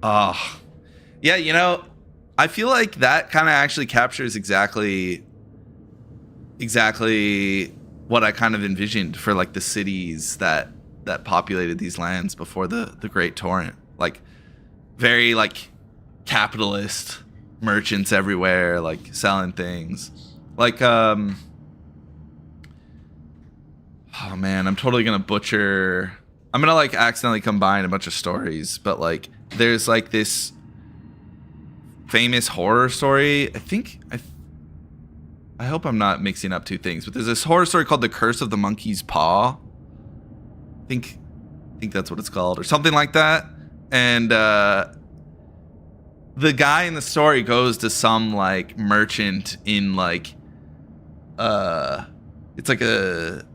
Oh, yeah. You know, I feel like that kind of actually captures exactly what I kind of envisioned for like the cities that populated these lands before the Great Torrent. Like very like capitalist merchants everywhere, like selling things. Like oh man, I'm totally gonna butcher. I'm gonna like accidentally combine a bunch of stories, but like there's like this famous horror story. I hope I'm not mixing up two things, but there's this horror story called The Curse of the Monkey's Paw. I think that's what it's called, or something like that. And the guy in the story goes to some like merchant in like it's like a,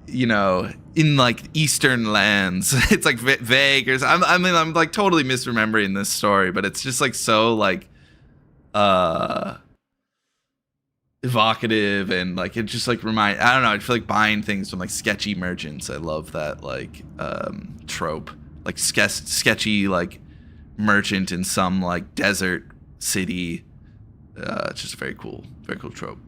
you know, in like eastern lands. It's like vague or I mean I'm like totally misremembering this story, but it's just like so like evocative, and like it just like I don't know, I feel like buying things from like sketchy merchants. I love that like trope, like sketchy like merchant in some like desert city. It's just a very cool trope.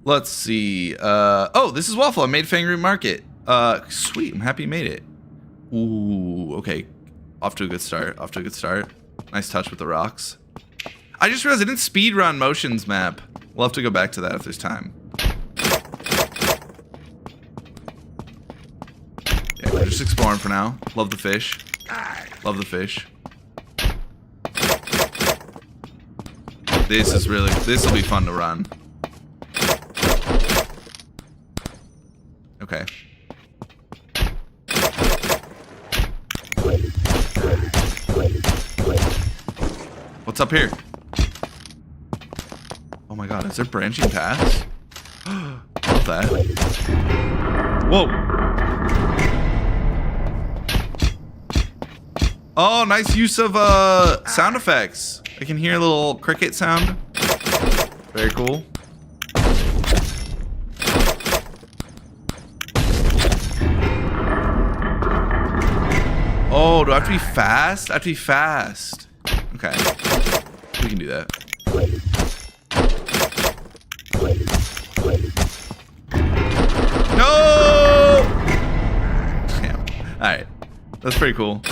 Let's see. Oh, this is Waffle. I made Fangroot Market. Sweet. I'm happy you made it. Ooh, okay. Off to a good start. Nice touch with the rocks. I just realized I didn't speedrun Motions map. We'll have to go back to that if there's time. Yeah, we're just exploring for now. Love the fish. This will be fun to run. Okay. What's up here? Oh my god, is there branching paths? Love that. Whoa. Oh, nice use of sound effects. I can hear a little cricket sound. Very cool. Oh, do I have to be fast? I have to be fast. Okay. We can do that. No! Damn. Alright. That's pretty cool.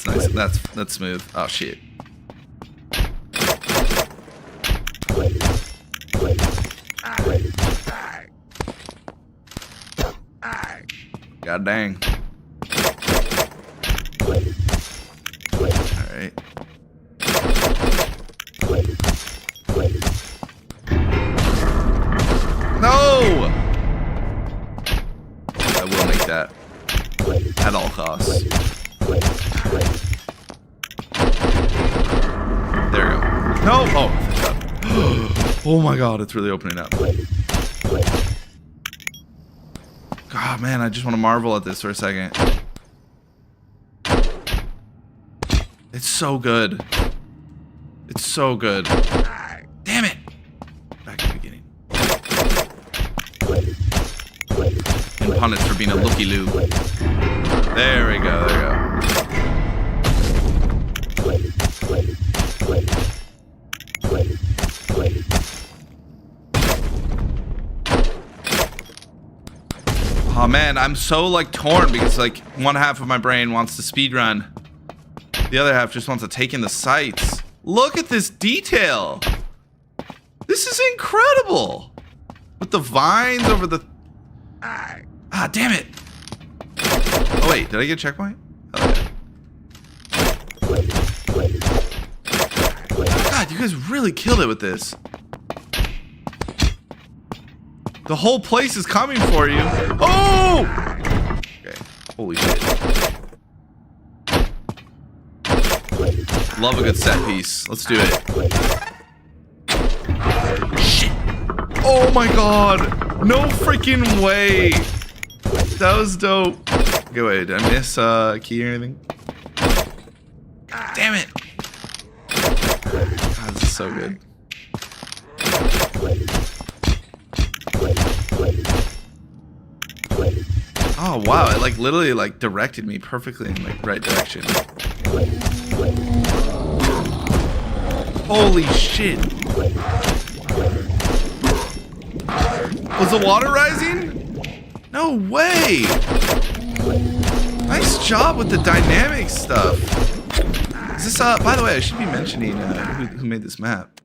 That's nice. That's smooth. Oh shit. God dang. Alright. No! I will make that. At all costs. There we go. No! Oh, oh my god, it's really opening up. God, man, I just want to marvel at this for a second. It's so good. It's so good. Damn it! Back to the beginning. And punished for being a looky-loo. There we go, there we go. Oh man, I'm so like torn because like one half of my brain wants to speedrun. The other half just wants to take in the sights. Look at this detail. This is incredible. With the vines over the... Ah, damn it. Oh wait, did I get a checkpoint? Oh, yeah. God, you guys really killed it with this. The whole place is coming for you. Oh! Okay. Holy shit. Love a good set piece. Let's do it. Shit. Oh my god. No freaking way. That was dope. Okay, wait. Did I miss a key or anything? Damn it. God, this is so good. Oh wow, it like literally like directed me perfectly in like right direction. Holy shit. Was the water rising? No way. Nice job with the dynamic stuff. Is this by the way, I should be mentioning who made this map.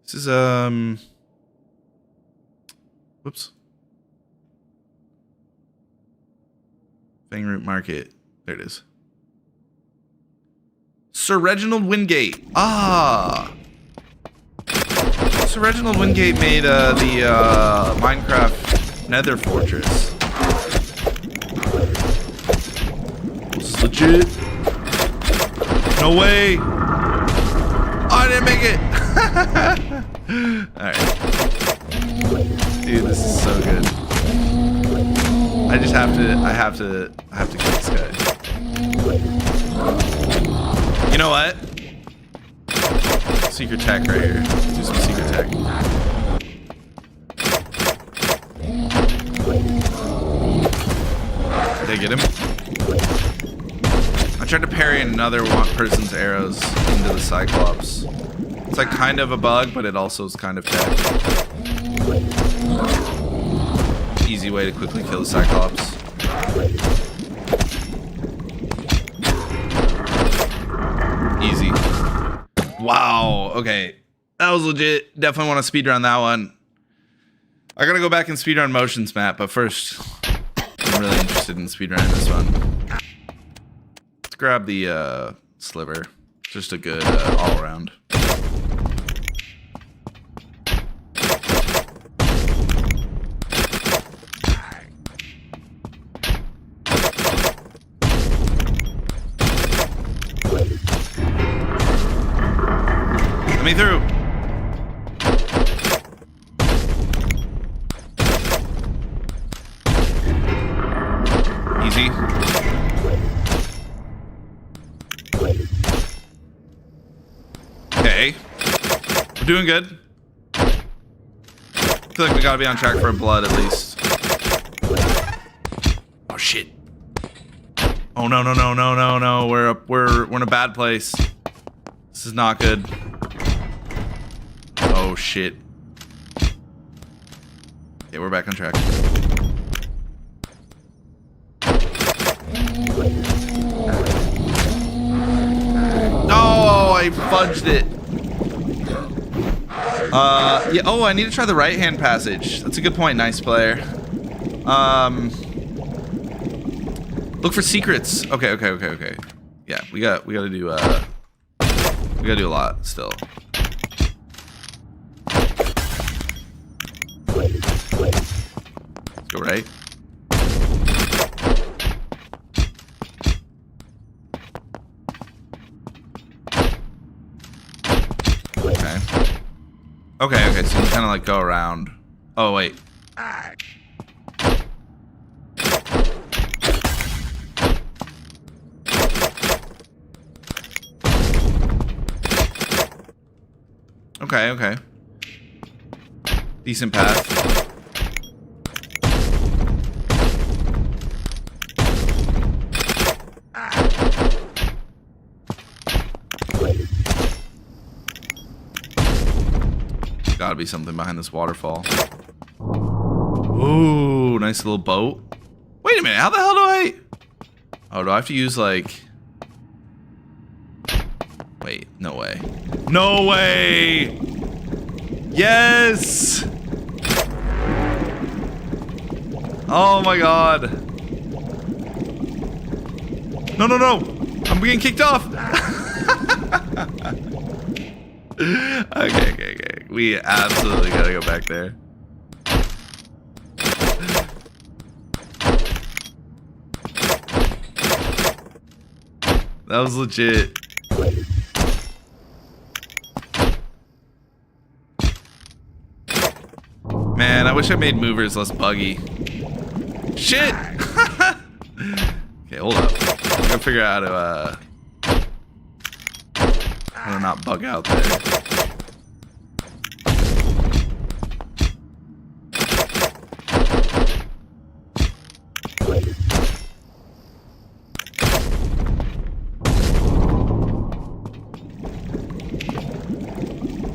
This is whoops. Fangroot Market. There it is. Sir Reginald Wingate. Ah. Sir Reginald Wingate made the Minecraft Nether Fortress. This is legit. No way. Oh, I didn't make it. Alright. Dude, this is so good. I just have to, I have to kill this guy. You know what? Secret tech right here. Let's do some secret tech. Did I get him? I tried to parry another one person's arrows into the Cyclops. It's like kind of a bug, but it also is kind of tech. Easy way to quickly kill the Cyclops. Easy. Wow. Okay. That was legit. Definitely want to speedrun that one. I gotta go back and speedrun Motions map, but first, I'm really interested in speedrunning this one. Let's grab the sliver. Just a good all around. Me through. Easy. Okay. We're doing good. I feel like we gotta be on track for a blood at least. Oh shit. Oh no no no no no no. We're in a bad place. This is not good. Oh shit. Okay, we're back on track. fudged it. Yeah. Oh, I need to try the right-hand passage. That's a good point. Nice player. Look for secrets. Okay. Yeah, we gotta do a lot still. Let's go right. Okay, so you kind of like go around. Oh, wait. Okay. Decent path. Gotta be something behind this waterfall. Ooh, nice little boat. Wait a minute, how the hell do I... Oh, do I have to use like... Wait, no way. No way! Yes! Oh my god. No. I'm being kicked off. Okay. We absolutely gotta go back there. That was legit. Man, I wish I made movers less buggy. Shit! Okay, hold up. I gotta figure out how to not bug out there.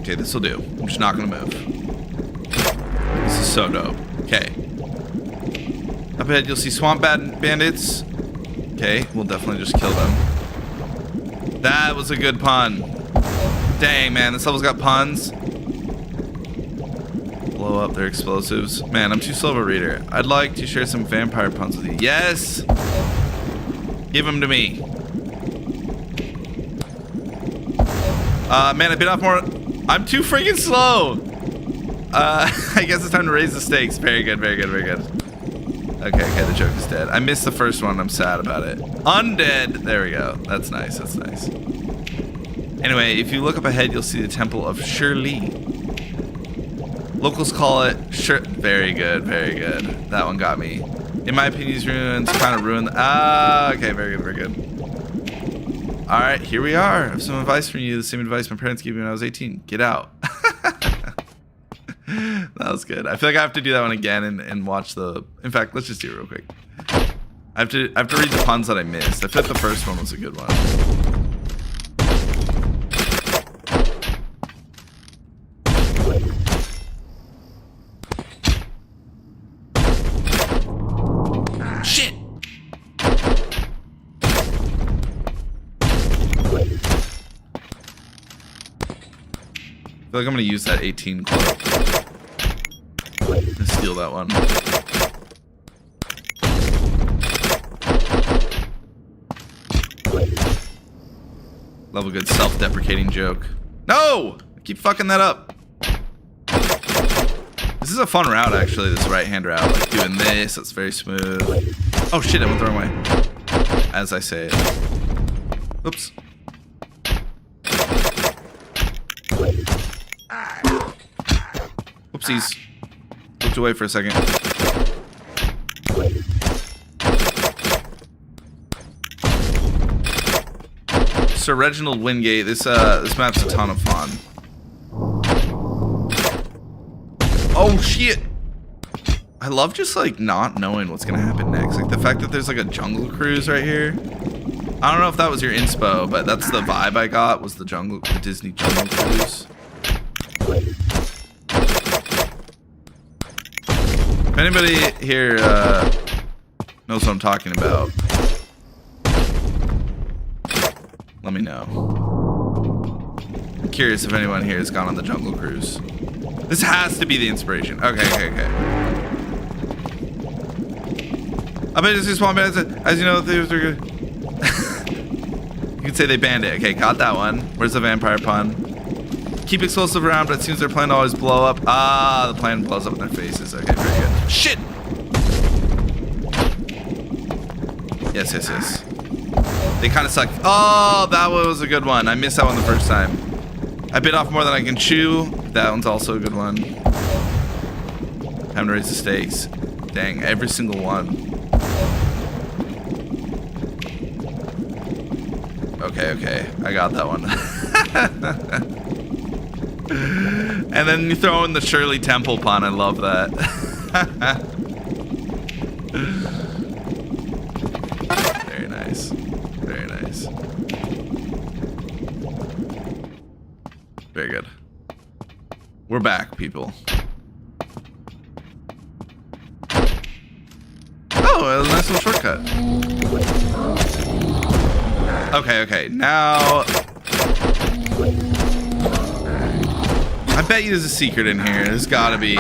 Okay, this will do. I'm just not gonna move. This is so dope. Okay. Up ahead, you'll see swamp bandits. Okay, we'll definitely just kill them. That was a good pun. Dang, man, this level's got puns. Blow up their explosives. Man, I'm too slow of a reader. I'd like to share some vampire puns with you. Yes! Give them to me. Man, I bit off more... I'm too freaking slow! I guess it's time to raise the stakes. Very good. Okay, the joke is dead. I missed the first one. I'm sad about it. Undead! There we go. That's nice. Anyway, if you look up ahead, you'll see the Temple of Shirley. Locals call it Very good. That one got me. In my opinion, these ruins kind of ruin the... okay, very good. Alright, here we are. I have some advice from you. The same advice my parents gave me when I was 18. Get out. That was good. I feel like I have to do that one again and watch the... In fact, let's just do it real quick. I have to read the puns that I missed. I feel like the first one was a good one. Shit! I feel like I'm gonna use that 18 cloak to steal that one. Love a good self-deprecating joke. No! I keep fucking that up. This is a fun route, actually, this right-hand route. Like doing this, it's very smooth. Oh shit, I went the wrong way. As I say it. Oops. Whoopsies. Looked away for a second. Sir Reginald Wingate. This map's a ton of fun. Oh shit! I love just like not knowing what's gonna happen next. Like the fact that there's like a jungle cruise right here. I don't know if that was your inspo, but that's the vibe I got, was the Disney jungle cruise. If anybody here knows what I'm talking about, let me know. curious if anyone here has gone on the Jungle Cruise. This has to be the inspiration. Okay. I bet it's just one minute. As you know, they're good. You could say they banned it. Okay, got that one. Where's the vampire pun? Keep explosive around, but it seems their plan to always blow up. Ah, the plan blows up in their faces. Okay, very good. Shit! Yes. They kind of suck. Oh, that one was a good one. I missed that one the first time. I bit off more than I can chew. That one's also a good one. Time to raise the stakes. Dang, every single one. Okay. I got that one. And then you throw in the Shirley Temple pun. I love that. Very nice. Very good. We're back, people. Oh, a nice little shortcut. Okay. Now, I bet you there's a secret in here. There's gotta be.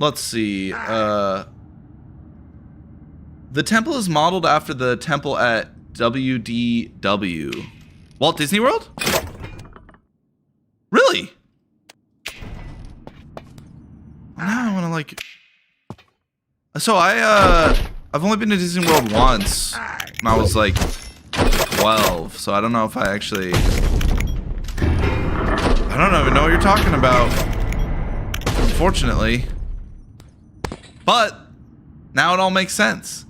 Let's see. The temple is modeled after the temple at WDW. Walt Disney World? Really? Now I want to like. So I've only been to Disney World once, and I was like 12. So I don't know if I actually. I don't even know what you're talking about. Unfortunately. But now it all makes sense.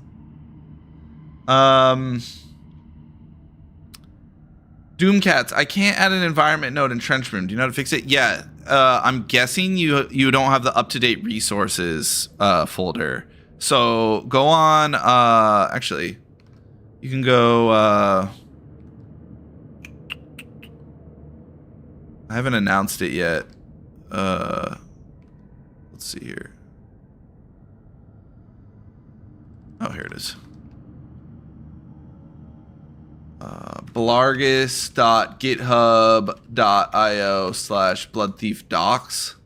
Doomcats, I can't add an environment node in Trench Room. Do you know how to fix it? Yeah, I'm guessing you don't have the up-to-date resources folder. So go on, actually, you can go, I haven't announced it yet. Let's see here. Oh, here it is. Blargus.github.io/Bloodthief docs.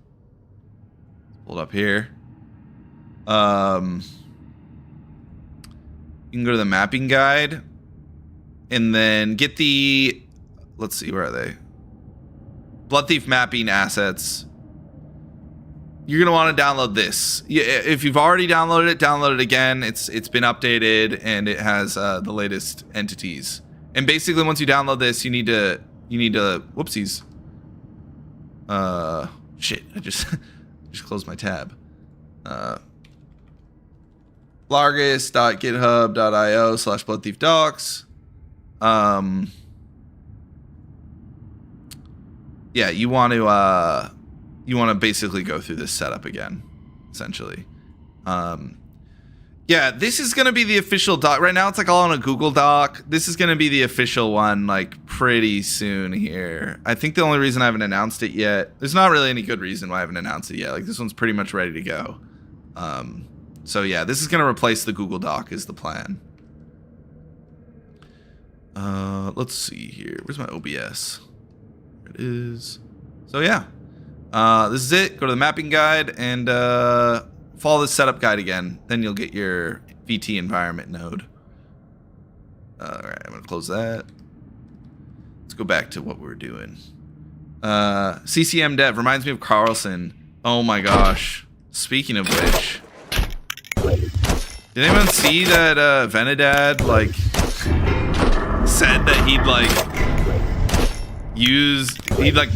Hold up here. You can go to the mapping guide and then get the, let's see, where are they? Bloodthief mapping assets. You're gonna want to download this. If you've already downloaded it, download it again. It's been updated and it has the latest entities. And basically, once you download this, you need to whoopsies. Shit, I just closed my tab. Blargus.github.io/Bloodthief docs. Yeah, you want to basically go through this setup again, essentially. Yeah, this is going to be the official doc. Right now, it's like all on a Google Doc. This is going to be the official one, like, pretty soon here. I think the only reason I haven't announced it yet, there's not really any good reason why I haven't announced it yet. Like, this one's pretty much ready to go. So, yeah, this is going to replace the Google Doc is the plan. Let's see here. Where's my OBS? There it is. So, yeah. This is it. Go to the mapping guide and follow the setup guide again. Then you'll get your VT environment node. Alright, I'm going to close that. Let's go back to what we're doing. CCM Dev reminds me of Carlson. Oh my gosh. Speaking of which, did anyone see that Venedad like said that he'd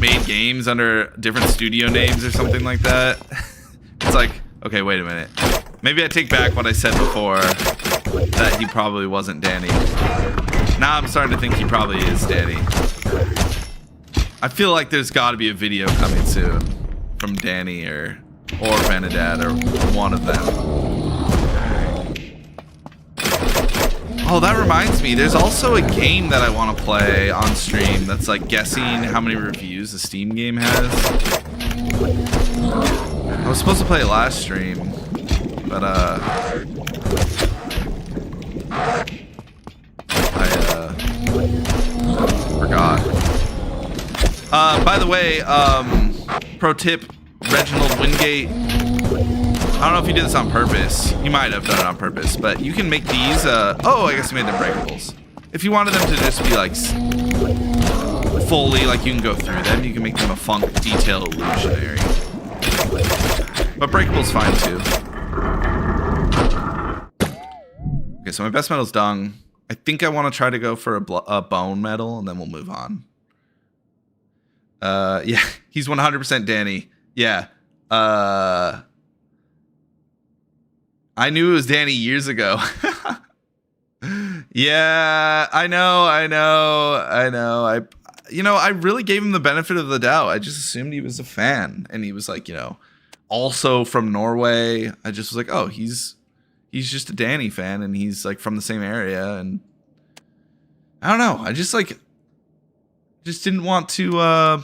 made games under different studio names or something like that? It's like, okay, wait a minute. Maybe I take back what I said before, that he probably wasn't Danny. Now I'm starting to think he probably is Danny. I feel like there's got to be a video coming soon from Danny or Venedad or one of them. Oh, that reminds me. There's also a game that I want to play on stream that's like guessing how many reviews the Steam game has. I was supposed to play it last stream, but I forgot. By the way, pro tip, Reginald Wingate. I don't know if you did this on purpose. You might have done it on purpose, but you can make these. Oh, I guess you made them breakables. If you wanted them to just be like fully, like you can go through them. You can make them a funk detail illusionary. But breakable's fine too. Okay, so my best metal's dung. I think I want to try to go for a bone metal, and then we'll move on. Yeah, he's 100% Danny. Yeah. I knew it was Danny years ago. Yeah, I know. I really gave him the benefit of the doubt. I just assumed he was a fan, and he was like, also from Norway. I just was like, oh, he's just a Danny fan, and he's like from the same area, and I don't know. I just didn't want to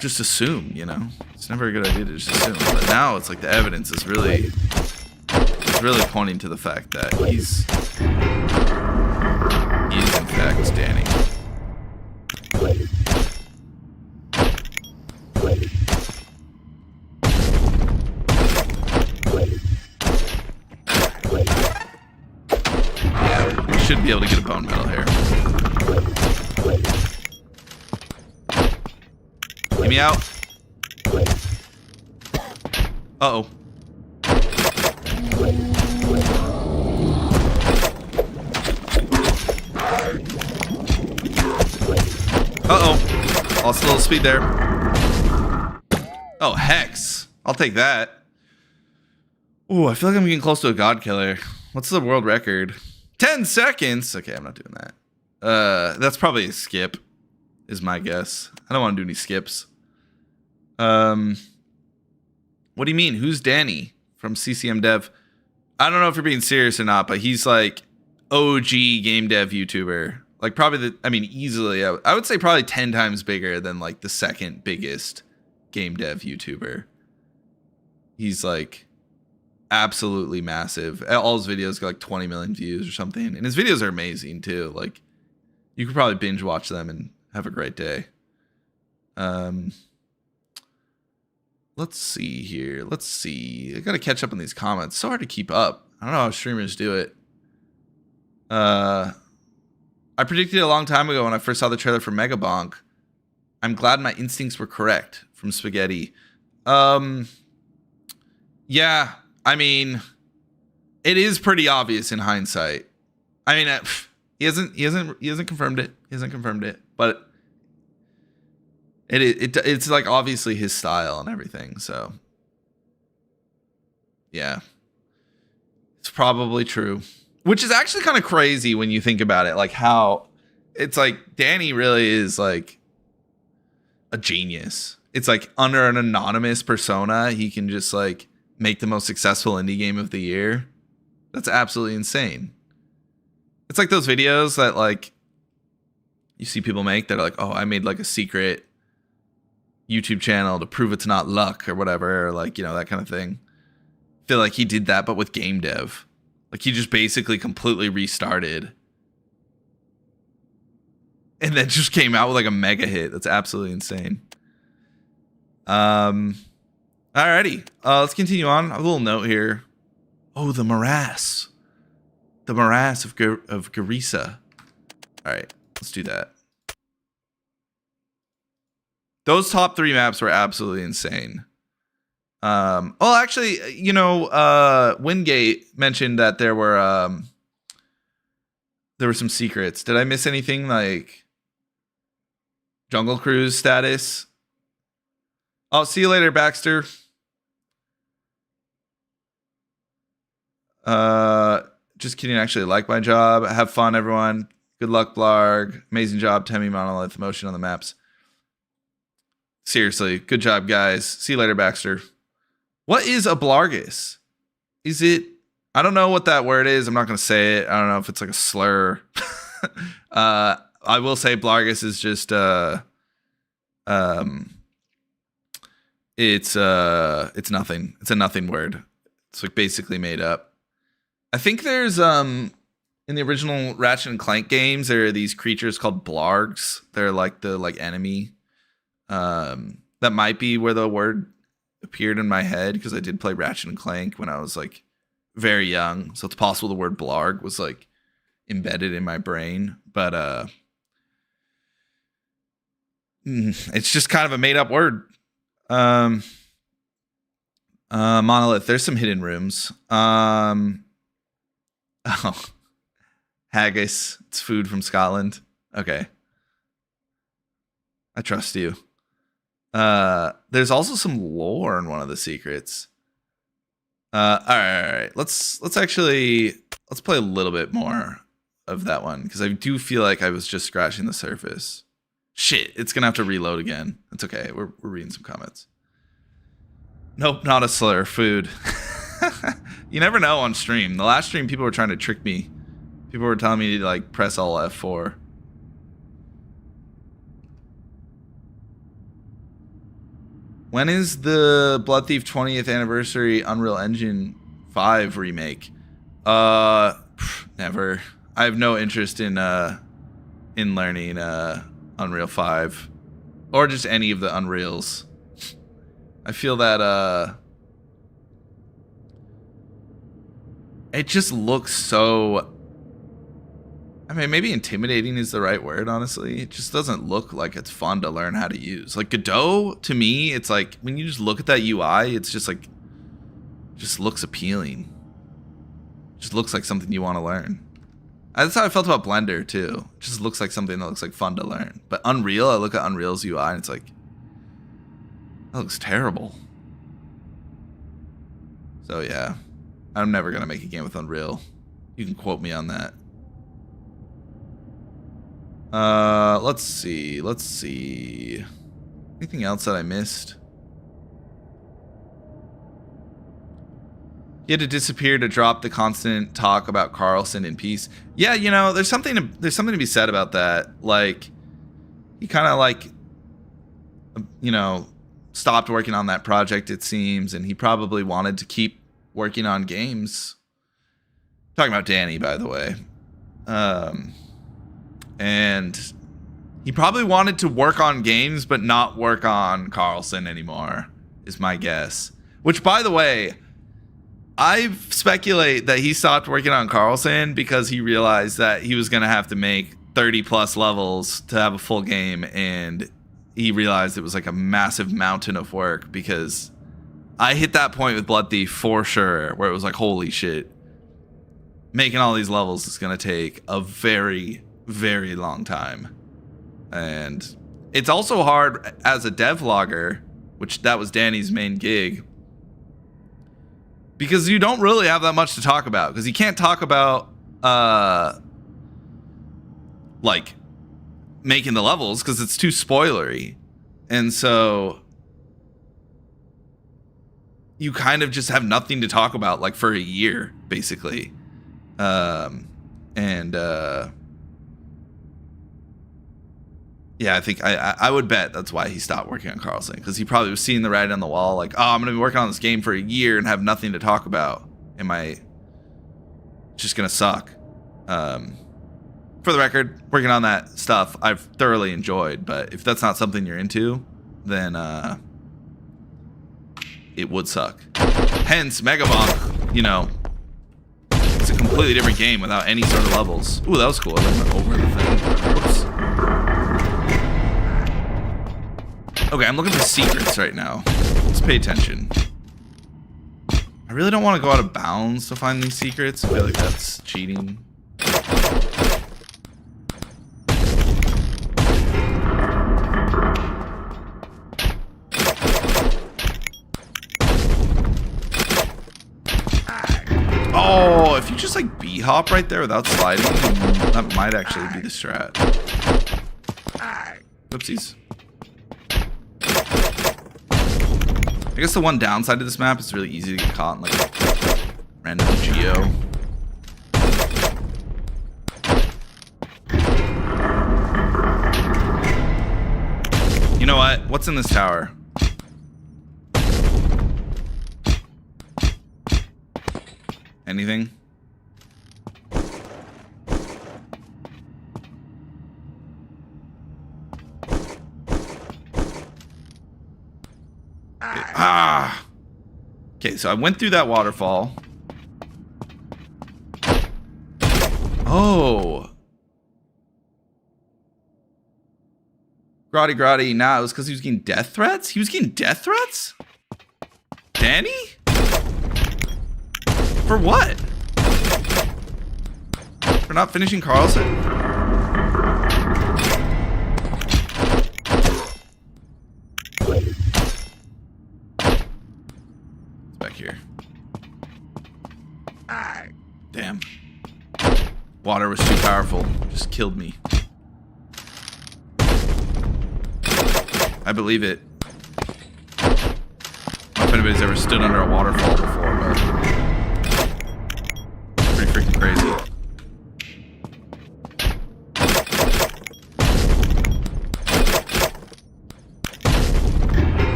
just assume, It's never a good idea to just assume. But now it's like the evidence is really pointing to the fact that he's in fact Danny. Yeah, we should be able to get a bone metal here. Get me out. Uh-oh. Uh-oh. Lost a little speed there. Oh, Hex. I'll take that. Ooh, I feel like I'm getting close to a god killer. What's the world record? 10 seconds? Okay, I'm not doing that. That's probably a skip, is my guess. I don't want to do any skips. What do you mean? Who's Danny from CCM Dev? I don't know if you're being serious or not, but he's like OG game dev YouTuber. Like probably easily. I would say probably 10 times bigger than like the second biggest game dev YouTuber. He's like absolutely massive. All his videos got like 20 million views or something. And his videos are amazing too. Like you could probably binge watch them and have a great day. Let's see here. Let's see. I gotta catch up on these comments. So hard to keep up. I don't know how streamers do it. I predicted a long time ago when I first saw the trailer for Mega Bonk. I'm glad my instincts were correct. From Spaghetti. Yeah. I mean, it is pretty obvious in hindsight. I mean, he hasn't confirmed it. He hasn't confirmed it, but. It's like obviously his style and everything, so yeah, it's probably true, which is actually kind of crazy when you think about it, like how it's like Danny really is like a genius. It's like under an anonymous persona, he can just like make the most successful indie game of the year. That's absolutely insane. It's like those videos that like you see people make that are like, oh, I made like a secret YouTube channel to prove it's not luck or whatever, or like, that kind of thing. I feel like he did that, but with game dev. Like he just basically completely restarted and then just came out with like a mega hit. That's absolutely insane. Alrighty. Let's continue on. A little note here. Oh, the Morass. The Morass of Gharisa. Alright, let's do that. Those top 3 maps were absolutely insane. Well, actually, Wingate mentioned that there were some secrets. Did I miss anything like Jungle Cruise status? I'll see you later, Baxter. Just kidding. Actually, like my job. Have fun, everyone. Good luck, Blarg. Amazing job, Temi Monolith. Motion on the maps. Seriously, good job, guys. See you later, Baxter. What is a Blargus? Is it... I don't know what that word is. I'm not going to say it. I don't know if it's like a slur. I will say Blargus is just it's nothing. It's a nothing word. It's like basically made up. I think there's in the original Ratchet and Clank games, there are these creatures called blargs. They're like the enemy. That might be where the word appeared in my head, because I did play Ratchet and Clank when I was like very young. So it's possible the word blarg was like embedded in my brain, but it's just kind of a made up word. Monolith, there's some hidden rooms. Oh, haggis, it's food from Scotland. Okay, I trust you. There's also some lore in one of the secrets. All right. Let's play a little bit more of that one, because I do feel like I was just scratching the surface. Shit, it's gonna have to reload again. It's okay. We're reading some comments. Nope, not a slur. Food. You never know on stream. The last stream, people were trying to trick me. People were telling me to like press all F4. When is the Bloodthief 20th anniversary Unreal Engine 5 remake? Never. I have no interest in learning Unreal 5 or just any of the Unreals. I feel that it just looks so, I mean, maybe intimidating is the right word, honestly. It just doesn't look like it's fun to learn how to use. Like Godot, to me, it's like when you just look at that UI, it's just like, just looks appealing. Just looks like something you want to learn. That's how I felt about Blender too. It just looks like something that looks like fun to learn. But Unreal, I look at Unreal's UI and it's like, that looks terrible. So yeah, I'm never gonna make a game with Unreal. You can quote me on that. Let's see. Anything else that I missed? He had to disappear to drop the constant talk about Carlson in peace. Yeah, you know, there's something to be said about that. Like, he kind of like, you know, stopped working on that project, it seems, and he probably wanted to keep working on games. Talking about Danny, by the way. And he probably wanted to work on games, but not work on Carlson anymore, is my guess. Which, by the way, I speculate that he stopped working on Carlson because he realized that he was going to have to make 30 plus levels to have a full game, and he realized it was like a massive mountain of work, because I hit that point with Bloodthief for sure where it was like, holy shit, making all these levels is going to take a very, very long time. And it's also hard as a devlogger, which that was Danny's main gig, because you don't really have that much to talk about, because you can't talk about like making the levels because it's too spoilery. And so you kind of just have nothing to talk about like for a year basically. Yeah, I think I would bet that's why he stopped working on Carlson, because he probably was seeing the writing on the wall, like, oh, I'm going to be working on this game for a year and have nothing to talk about. It's just going to suck. For the record, working on that stuff I've thoroughly enjoyed, but if that's not something you're into, then it would suck. Hence, Megabonk, you know, it's a completely different game without any sort of levels. Ooh, that was cool. I went over the thing. Whoops. Okay, I'm looking for secrets right now. Let's pay attention. I really don't want to go out of bounds to find these secrets. I feel like that's cheating. Oh, if you just like B-hop right there without sliding, that might actually be the strat. Oopsies. I guess the one downside to this map is it's really easy to get caught in like a random geo. What? What's in this tower? Anything? Ah! Okay, so I went through that waterfall. Oh! Grotty. Nah, it was because he was getting death threats? He was getting death threats? Danny? For what? For not finishing Carlson? It's back here. Damn. Water was too powerful. Just killed me. I believe it. I don't know if anybody's ever stood under a waterfall before, but pretty freaking crazy.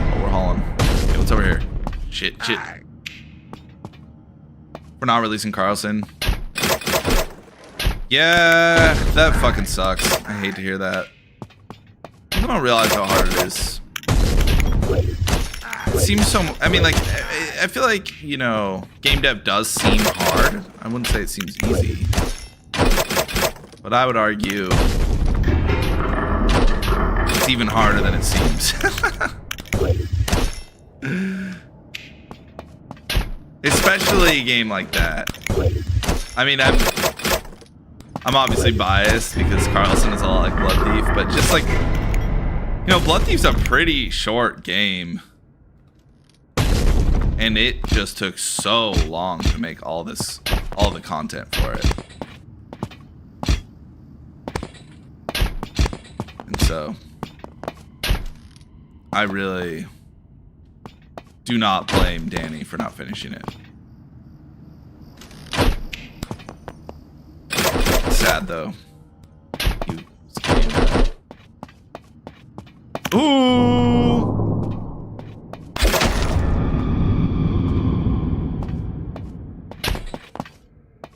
Oh, we're hauling. Okay, what's over here? Shit. We're not releasing Carlson. Yeah, that fucking sucks. I hate to hear that. I don't realize how hard it is. It seems so... I mean, like, I feel like, you know, game dev does seem hard. I wouldn't say it seems easy. But I would argue it's even harder than it seems. Especially a game like that. I mean, I'm obviously biased because Carlson is a lot like Bloodthief, but just like... You know, Bloodthief's a pretty short game. And it just took so long to make all the content for it. And so, I really do not blame Danny for not finishing it. It's sad though. He was getting that. Ooh!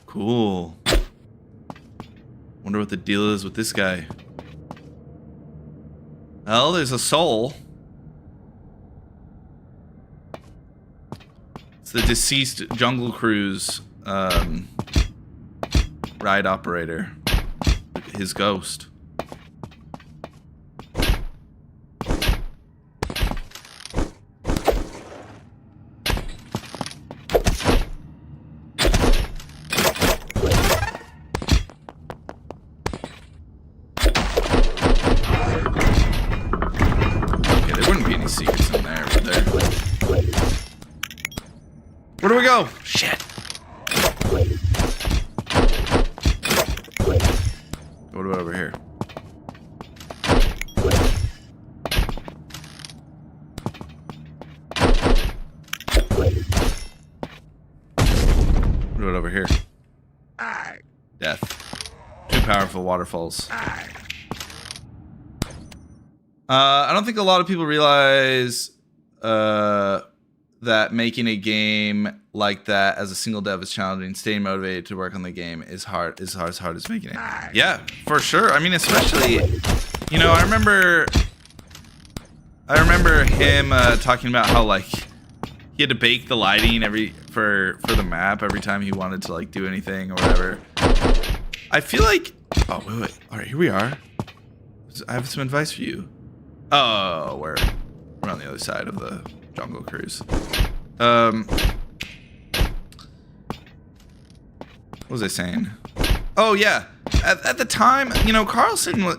Cool. Wonder what the deal is with this guy. Well, there's a soul. It's the deceased Jungle Cruise ride operator. His ghost. Where do we go? Shit. What about over here? What about over here? Death. Too powerful waterfalls. I don't think a lot of people realize that making a game like that as a single dev is challenging. Staying motivated to work on the game is hard as hard as making it. Yeah, for sure. I mean, especially, you know, I remember him talking about how like he had to bake the lighting for the map every time he wanted to like do anything or whatever. I feel like, oh wait, all right, here we are. I have some advice for you. Oh, we're on the other side of the Jungle Cruise. What was I saying? Oh yeah, at the time, you know,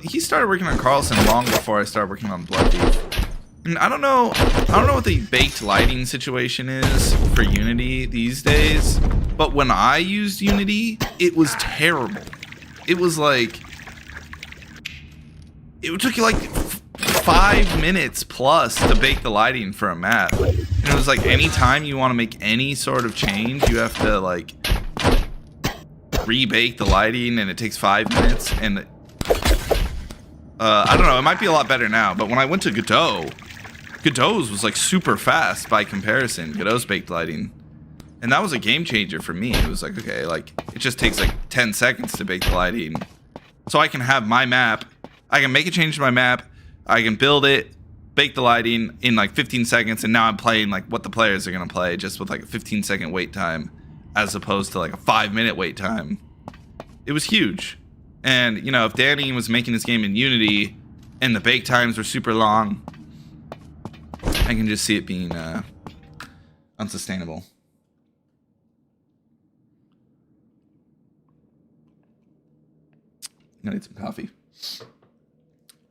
he started working on Carlson long before I started working on Bloodthief. And I don't know what the baked lighting situation is for Unity these days, but when I used Unity, it was terrible. It was like, it took you like 5 minutes plus to bake the lighting for a map. And it was like anytime you want to make any sort of change, you have to like rebake the lighting and it takes 5 minutes. And I don't know, it might be a lot better now, but when I went to Godot, Godot's was like super fast by comparison, Godot's baked lighting. And that was a game changer for me. It was like, okay, like it just takes like 10 seconds to bake the lighting. So I can have my map, I can make a change to my map, I can build it, bake the lighting in like 15 seconds, and now I'm playing like what the players are gonna play, just with like a 15-second wait time, as opposed to like a 5-minute wait time. It was huge. And, you know, if Danny was making this game in Unity and the bake times were super long, I can just see it being unsustainable. I need some coffee.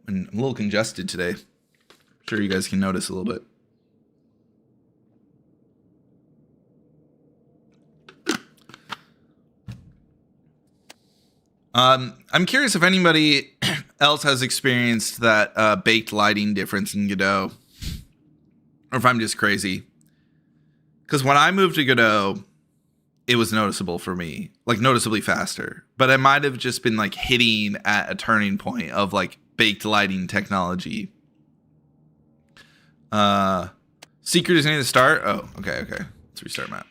And I'm a little congested today. I'm sure you guys can notice a little bit. I'm curious if anybody else has experienced that baked lighting difference in Godot, or if I'm just crazy. Because when I moved to Godot, it was noticeable for me, like noticeably faster. But I might have just been like hitting at a turning point of like baked lighting technology. Secret is near the start. Oh, okay. Let's restart map.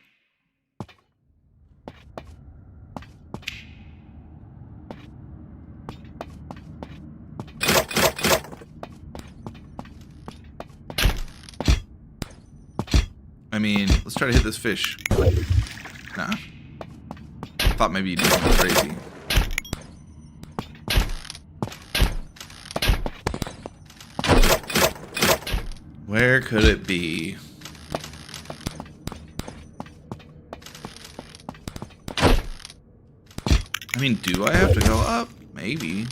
I mean, let's try to hit this fish. Nah. Thought maybe you'd do something crazy. Where could it be? I mean, do I have to go up? Maybe.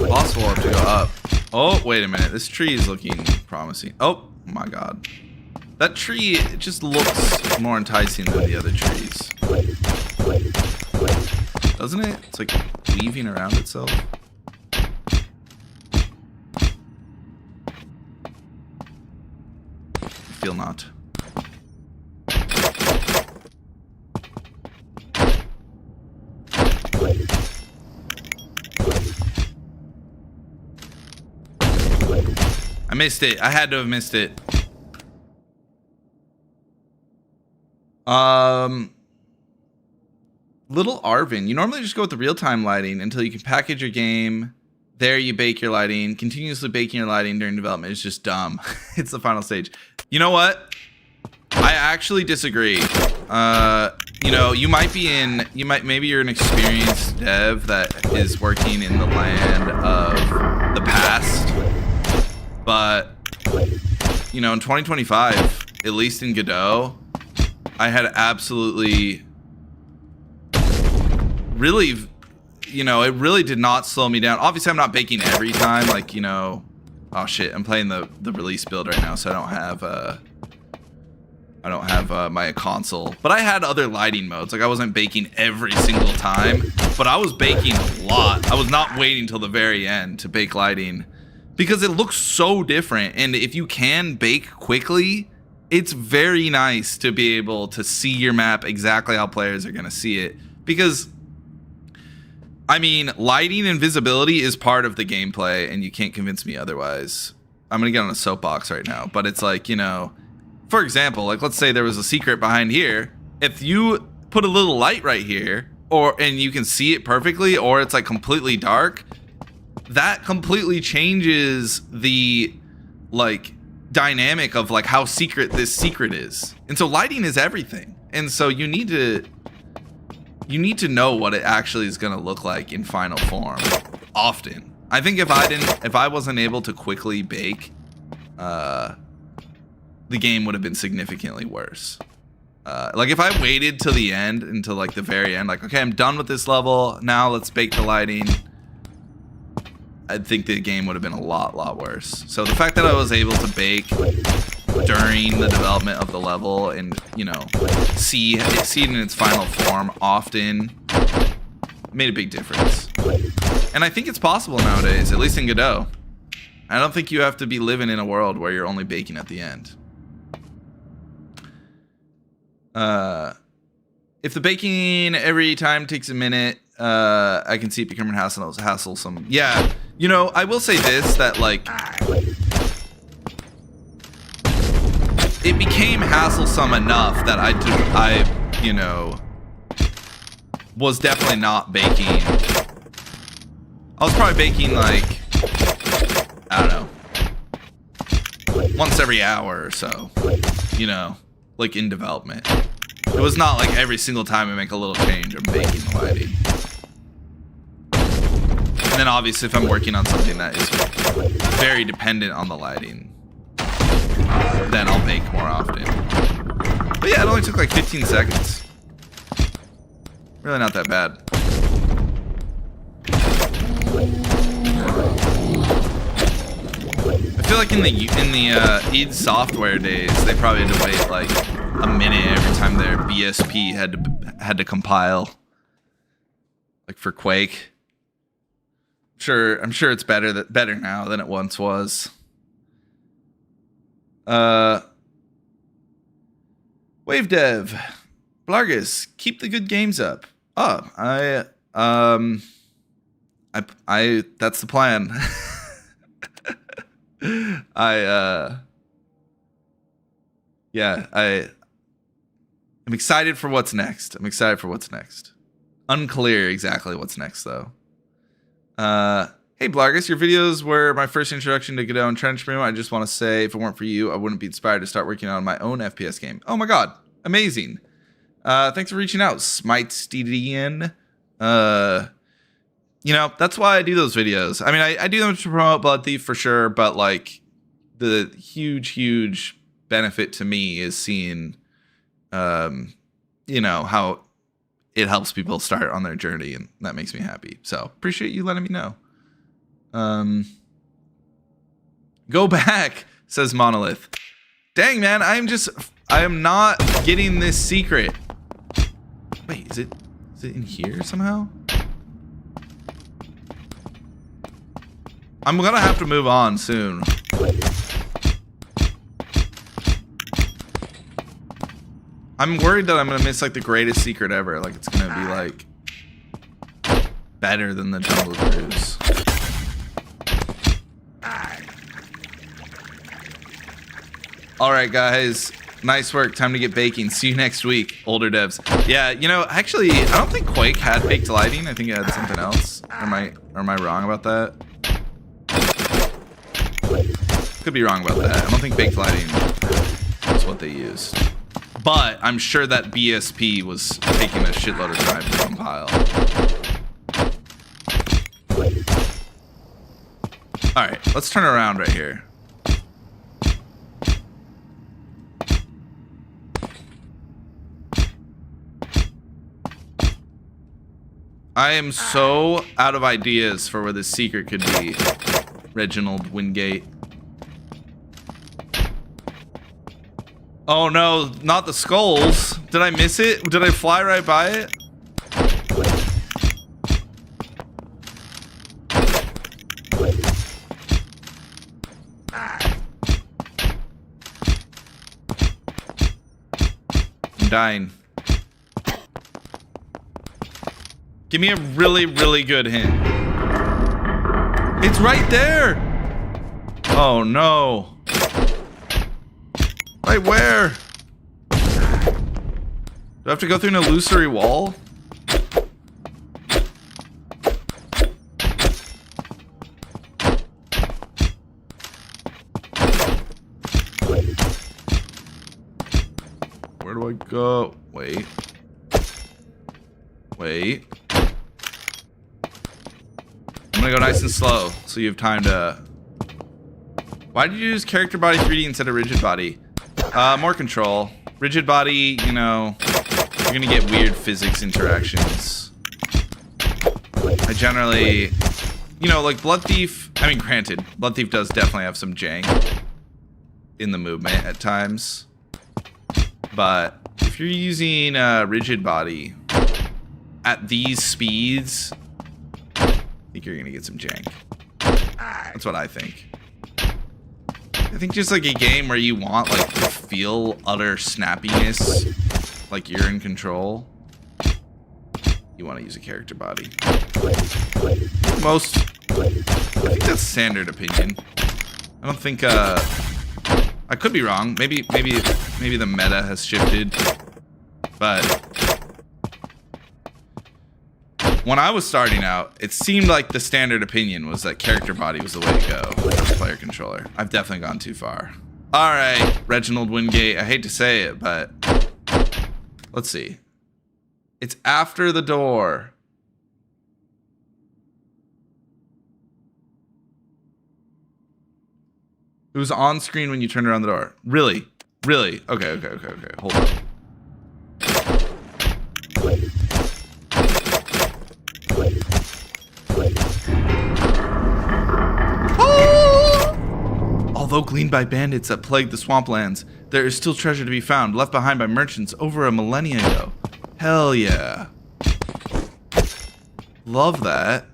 Possible I have to go up. Oh, wait a minute. This tree is looking promising. Oh my god. That tree, it just looks more enticing than the other trees. Doesn't it? It's like weaving around itself. I feel not. I missed it. I had to have missed it. Little Arvin. You normally just go with the real-time lighting until you can package your game. There you bake your lighting. Continuously baking your lighting during development is just dumb. It's the final stage. You know what? I actually disagree. You know, maybe you're an experienced dev that is working in the land of the past. But, you know, in 2025, at least in Godot, I had absolutely, really, you know, it really did not slow me down. Obviously, I'm not baking every time, like, you know, oh shit, I'm playing the release build right now, so I don't have my console. But I had other lighting modes, like I wasn't baking every single time, but I was baking a lot. I was not waiting till the very end to bake lighting, because it looks so different. And if you can bake quickly, it's very nice to be able to see your map exactly how players are going to see it. Because, I mean, lighting and visibility is part of the gameplay, and you can't convince me otherwise. I'm going to get on a soapbox right now, but it's like, you know, for example, like let's say there was a secret behind here. If you put a little light right here, and you can see it perfectly, or it's like completely dark, that completely changes the like dynamic of like how secret this secret is. And so lighting is everything. And so you need to know what it actually is going to look like in final form often. I think if I wasn't able to quickly bake, the game would have been significantly worse. Like if I waited till the end, until like the very end, like, okay, I'm done with this level, now let's bake the lighting, I think the game would have been a lot worse. So the fact that I was able to bake during the development of the level and, you know, see it in its final form often made a big difference. And I think it's possible nowadays, at least in Godot. I don't think you have to be living in a world where you're only baking at the end. if the baking every time takes a minute, I can see it becoming hassle-some. Yeah, you know, I will say this, that like it became hassle-some enough that I you know, was definitely not baking. I was probably baking like, I don't know, once every hour or so, you know, like in development. It was not like every single time I make a little change, I'm baking the lighting. And then obviously if I'm working on something that is very dependent on the lighting, then I'll bake more often. But yeah, it only took like 15 seconds. Really not that bad. I feel like in the id Software days, they probably had to wait like a minute every time their BSP had to compile. Like for Quake. I'm sure it's better now than it once was. Wave Dev, Blargus, keep the good games up. Oh, that's the plan. I'm excited for what's next. Unclear exactly what's next though. Hey Blargus, your videos were my first introduction to Godot and Trenchroom. I just want to say, if it weren't for you, I wouldn't be inspired to start working on my own FPS game. Oh my god, amazing. Thanks for reaching out, Smitestidian. You know, that's why I do those videos. I mean, I do them to promote Bloodthief for sure, but like the huge benefit to me is seeing, you know, how it helps people start on their journey, and that makes me happy. So appreciate you letting me know. Go back, says Monolith. Dang man, I am not getting this secret. Wait, is it in here somehow? I'm gonna have to move on soon. I'm worried that I'm gonna miss like the greatest secret ever. Like it's gonna be like better than the Jungle Cruise. All right, guys. Nice work. Time to get baking. See you next week, older devs. Yeah, you know, actually, I don't think Quake had baked lighting. I think it had something else. Or am I wrong about that? Could be wrong about that. I don't think baked lighting is what they used. But I'm sure that BSP was taking a shitload of time to compile. All right, let's turn around right here. I am so out of ideas for where this secret could be, Reginald Wingate. Oh no, not the skulls. Did I miss it? Did I fly right by it? I'm dying. Give me a really good hint. It's right there. Oh no. Right where? Do I have to go through an illusory wall? Where do I go? Wait. Wait. I'm gonna go nice and slow so you have time to... Why did you use character body 3D instead of rigid body? More control. Rigid body, you know, you're gonna get weird physics interactions. I generally, you know, like Bloodthief, I mean, granted, Bloodthief does definitely have some jank in the movement at times. But if you're using rigid body at these speeds, I think you're gonna get some jank. That's what I think. I think just like a game where you want like to feel utter snappiness, like you're in control. You want to use a character body. Most, I think that's standard opinion. I don't think, I could be wrong. Maybe the meta has shifted. But when I was starting out, it seemed like the standard opinion was that character body was the way to go for player controller. I've definitely gone too far. All right, Reginald Wingate. I hate to say it, but let's see. It's after the door. It was on screen when you turned around the door. Really? Really? Okay. Hold on. Although gleaned by bandits that plagued the swamplands, there is still treasure to be found, left behind by merchants over a millennia ago. Hell yeah. Love that.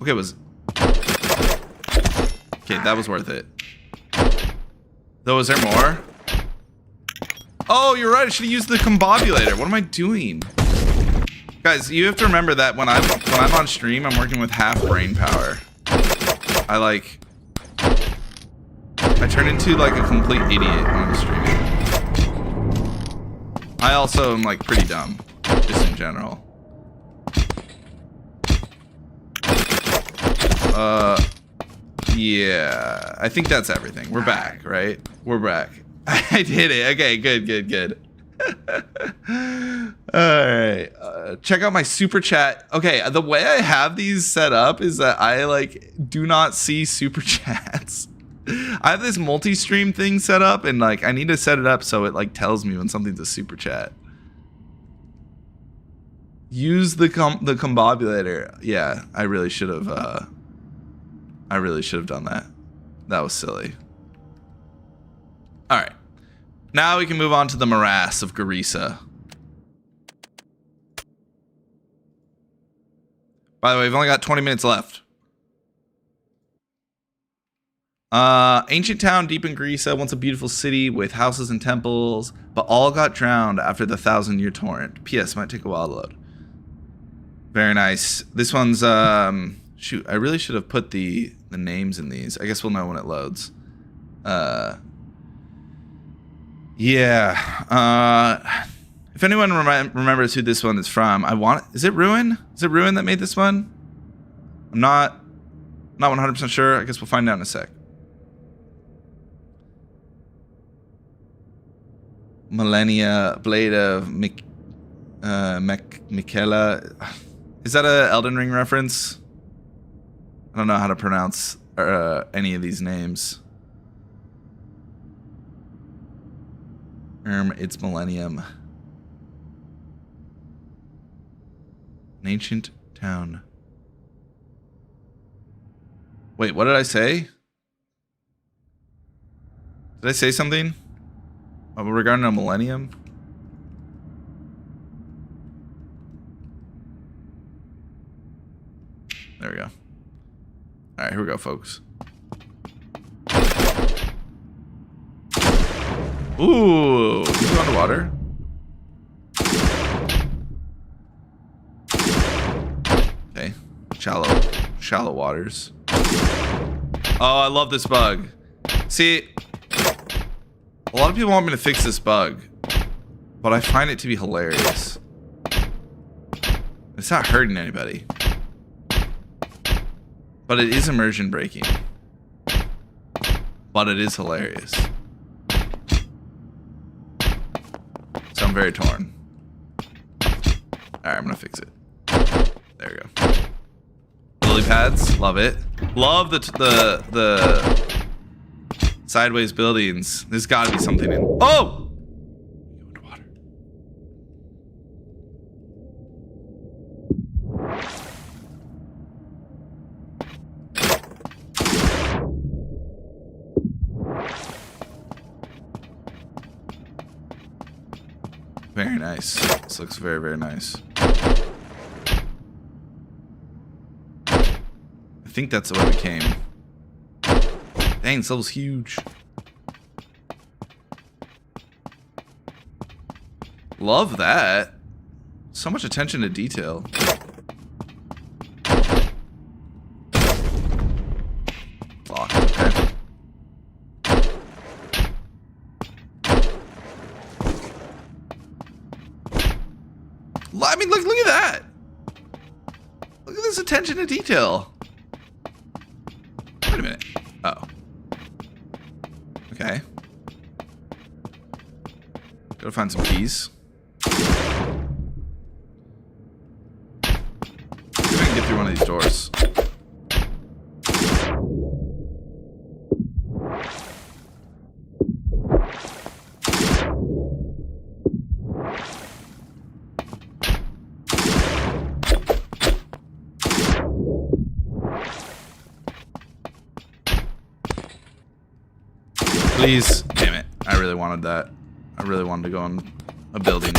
Okay, okay, that was worth it. Though, is there more? Oh, you're right. I should have used the combobulator. What am I doing? Guys, you have to remember that when I'm on stream, I'm working with half brain power. I turn into like a complete idiot when I'm streaming. I also am like pretty dumb, just in general. Yeah, I think that's everything. We're back, right? We're back. I did it. Okay, good. Alright, check out my super chat. Okay, the way I have these set up is that I like do not see super chats. I have this multi-stream thing set up, and like I need to set it up so it like tells me when something's a super chat. Use the combobulator. Yeah, I really should have done that. That was silly. Alright. Now we can move on to the Morass of Gharisa. By the way, we've only got 20 minutes left. Ancient town deep in Gharisa, once a beautiful city with houses and temples, but all got drowned after the 1,000-year torrent. P.S. Might take a while to load. Very nice. This one's, shoot, I really should have put the names in these. I guess we'll know when it loads. Yeah. If anyone remembers who this one is from, is it Ruin? Is it Ruin that made this one? I'm not 100% sure. I guess we'll find out in a sec. Millennia, Blade of Michaela. Is that a Elden Ring reference? I don't know how to pronounce any of these names. It's Millennium. An ancient town. Wait, what did I say? Did I say something regarding a millennium? There we go. All right, here we go, folks. Ooh, can you go underwater? Okay, shallow waters. Oh, I love this bug. See, a lot of people want me to fix this bug, but I find it to be hilarious. It's not hurting anybody, but it is immersion breaking. But it is hilarious. So I'm very torn. Alright, I'm gonna fix it. There we go. Lily pads, love it. Love the sideways buildings. There's gotta be something in. Oh! Underwater. Very nice. This looks very, very nice. I think that's the way we came. Dang, this level's huge. love that. So much attention to detail. Locked, okay. I mean, look at that. Look at this attention to detail. Wait a minute. Oh. Okay. Gotta find some keys. See if I can get through one of these doors. Please. Damn it. I really wanted that. I really wanted to go in a building.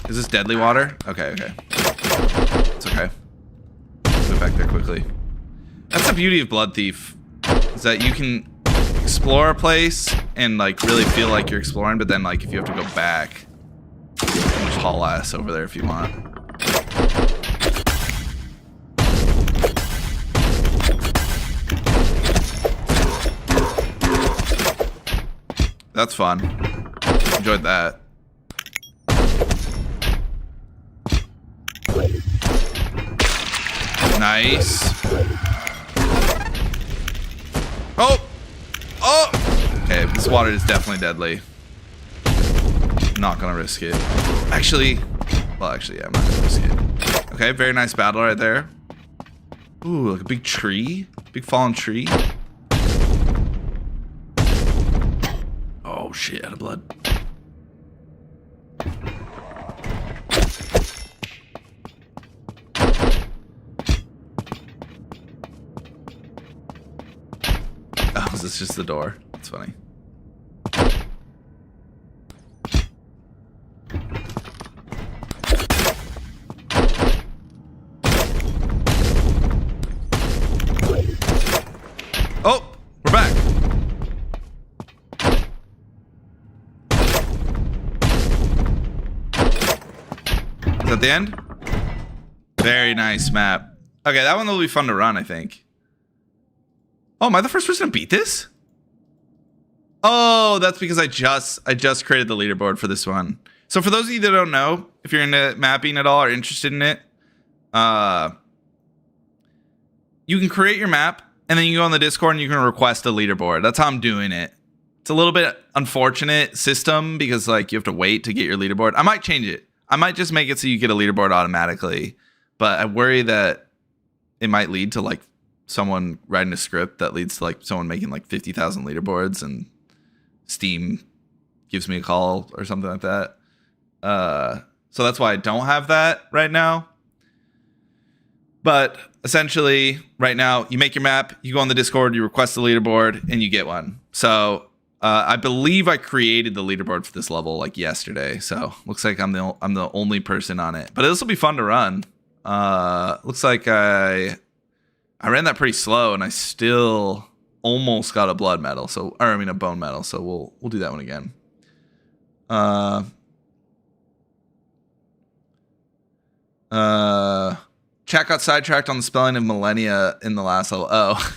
Is this deadly water? Okay, okay. It's okay. Go back there quickly. That's the beauty of Bloodthief. Is that you can explore a place and like really feel like you're exploring, but then like if you have to go back, you can just haul ass over there if you want. That's fun. Enjoyed that. Nice. Oh! Oh! Okay, this water is definitely deadly. Not gonna risk it. Actually, well, actually, yeah, I'm not gonna risk it. Okay, very nice battle right there. Ooh, like a big tree. Big fallen tree. Oh shit, out of blood. Oh, is this just the door? That's funny. Oh, we're back. Is that the end? Very nice map. Okay, that one will be fun to run, I think. Oh, am I the first person to beat this? Oh, that's because I just created the leaderboard for this one. So for those of you that don't know, if you're into mapping at all or interested in it, you can create your map and then you go on the Discord and you can request a leaderboard. That's how I'm doing it. It's a little bit unfortunate system because like you have to wait to get your leaderboard. I might change it. I might just make it so you get a leaderboard automatically, but I worry that it might lead to like someone writing a script that leads to like someone making like 50,000 leaderboards and Steam gives me a call or something like that. So that's why I don't have that right now. But essentially right now you make your map, you go on the Discord, you request the leaderboard and you get one. So I believe I created the leaderboard for this level like yesterday, so looks like I'm the only person on it. But this will be fun to run. Looks like I ran that pretty slow, and I still almost got a blood medal. So, or I mean a bone medal. So we'll do that one again. Chat got sidetracked on the spelling of millennia in the last level. Oh,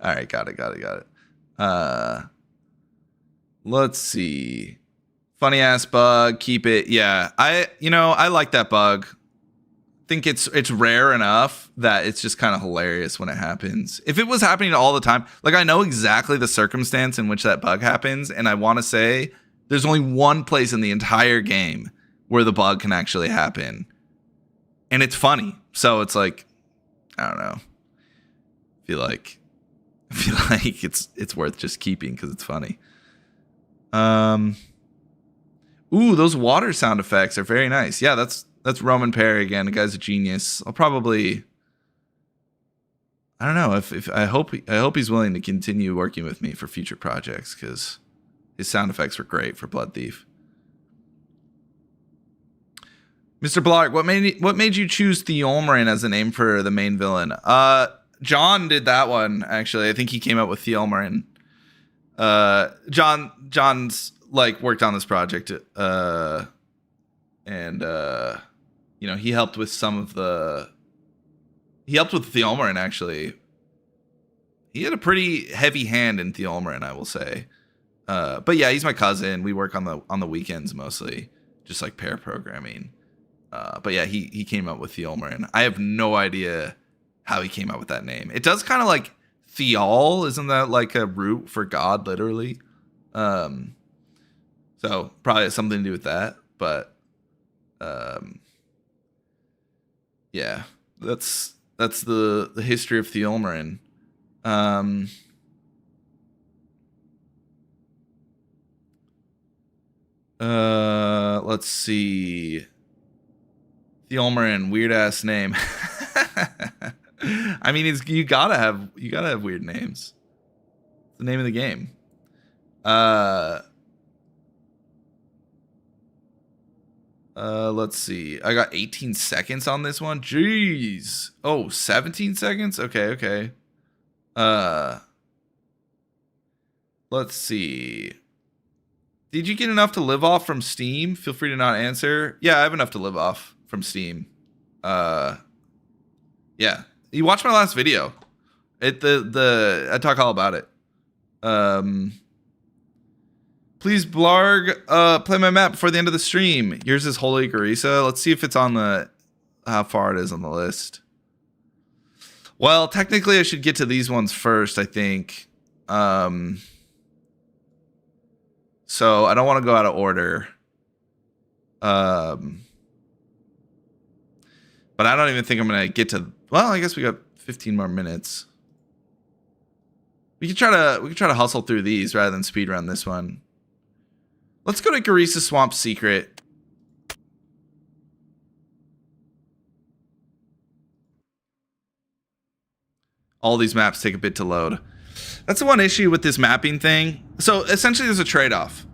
all right, got it. Let's see. Funny ass bug. Keep it. Yeah, I like that bug. Think it's rare enough that it's just kind of hilarious when it happens. If it was happening all the time, like I know exactly the circumstance in which that bug happens, and I want to say there's only one place in the entire game where the bug can actually happen, and it's funny. So it's like, I don't know. I feel like it's worth just keeping because it's funny. Ooh, those water sound effects are very nice. Yeah, that's Roman Perry again. The guy's a genius. I don't know if I hope he's willing to continue working with me for future projects because his sound effects were great for Bloodthief. Mr. Blark, what made you choose Theolmarin as a name for the main villain? John did that one actually. I think he came up with Theolmarin. John's like worked on this project, and you know, he helped with some of the. He helped with Theolmarin, actually. He had a pretty heavy hand in Theolmarin, I will say. But yeah, he's my cousin. We work on the weekends mostly, just like pair programming. But yeah, he came up with Theolmarin. I have no idea how he came up with that name. It does kind of like Theol, isn't that like a root for God, literally? So probably has something to do with that. But yeah, that's the history of Theolmarin. Let's see. Theolmarin, weird ass name. I mean, you gotta have weird names. It's the name of the game. Let's see. I got 18 seconds on this one. Jeez. Oh, 17 seconds? Okay. Let's see. Did you get enough to live off from Steam? Feel free to not answer. Yeah, I have enough to live off from Steam. Yeah. You watched my last video. I talk all about it. Please, Blarg, play my map before the end of the stream. Yours is Holy Gharisa. Let's see if it's on how far it is on the list. Well, technically I should get to these ones first, I think. So I don't want to go out of order. But I don't even think I'm going to get to, well, I guess we got 15 more minutes. We could try to hustle through these rather than speedrun this one. Let's go to Gharisa Swamp Secret. All these maps take a bit to load. That's the one issue with this mapping thing. So essentially there's a trade-off.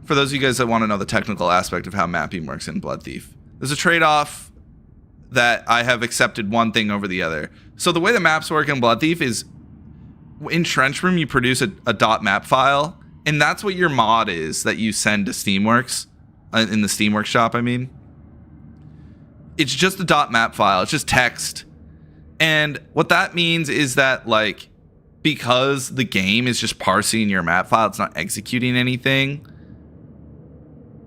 For those of you guys that want to know the technical aspect of how mapping works in Bloodthief. There's a trade-off that I have accepted one thing over the other. So the way the maps work in Bloodthief is in Trench Room you produce a .map file. And that's what your mod is that you send to Steamworks, in the Steamworks shop, I mean. It's just a .map file. It's just text. And what that means is that, like, because the game is just parsing your map file, it's not executing anything,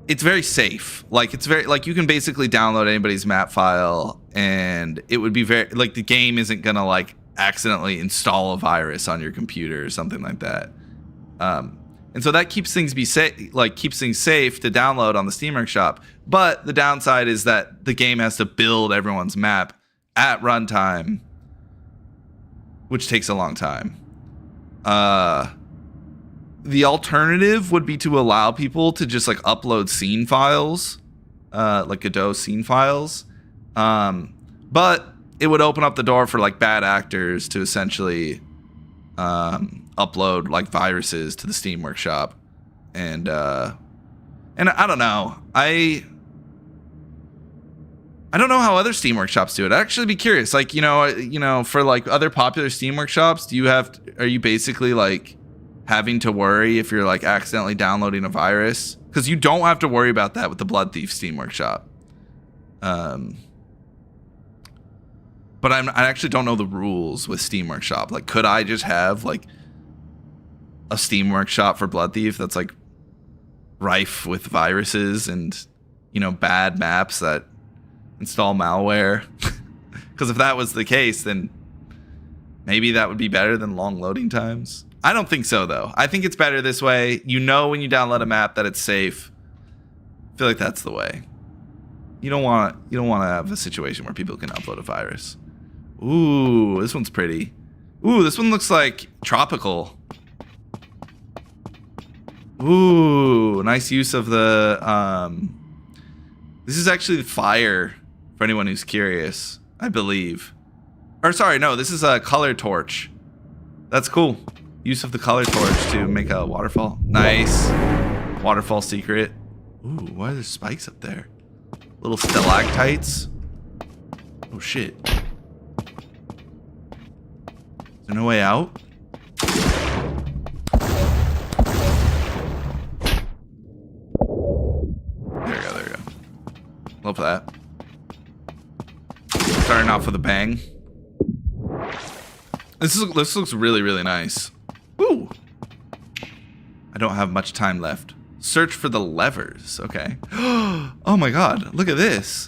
it's very safe. Like, it's very, like, you can basically download anybody's map file, and it would be very, like, the game isn't gonna, like, accidentally install a virus on your computer or something like that. And so that keeps things keeps things safe to download on the Steamworks shop. But the downside is that the game has to build everyone's map at runtime, which takes a long time. The alternative would be to allow people to just like upload scene files, like Godot scene files. But it would open up the door for like bad actors to essentially upload like viruses to the Steamworks shop, and I don't know. I don't know how other Steamworks shops do it. I'd actually be curious. Like, you know, for like other popular Steamworks shops, are you basically like having to worry if you're like accidentally downloading a virus? Because you don't have to worry about that with the Bloodthief Steamworks shop. But I actually don't know the rules with Steamworks shop. Like, could I just have like a Steamworks shop for Bloodthief that's like rife with viruses and, you know, bad maps that install malware? Because if that was the case, then maybe that would be better than long loading times. I don't think so, though. I think it's better this way. You know, when you download a map that it's safe. I feel like that's the way. You don't want to have a situation where people can upload a virus. Ooh, this one's pretty. Ooh, this one looks like tropical. Ooh, nice use of the this is actually the fire, for anyone who's curious, I believe. Or sorry, no, this is a color torch. That's cool. Use of the color torch to make a waterfall. Nice. Waterfall secret. Ooh, why are there spikes up there? Little stalactites. Oh shit. Is there no way out? Love that. Starting off with a bang. This looks really, really nice. Woo! I don't have much time left. Search for the levers. Okay. Oh my god, look at this.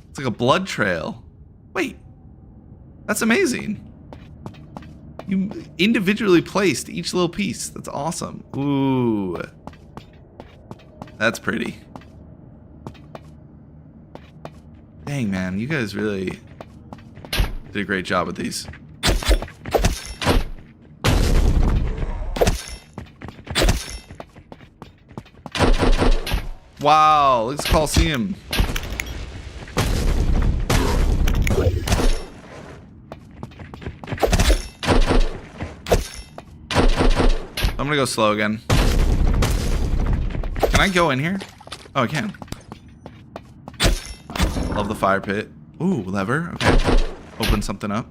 It's like a blood trail. Wait. That's amazing. You individually placed each little piece. That's awesome. Ooh. That's pretty. Dang, man. You guys really did a great job with these. Wow. Look at this Coliseum. I'm gonna go slow again. Can I go in here? Oh, I can. Love the fire pit. Ooh, lever. Okay. Open something up.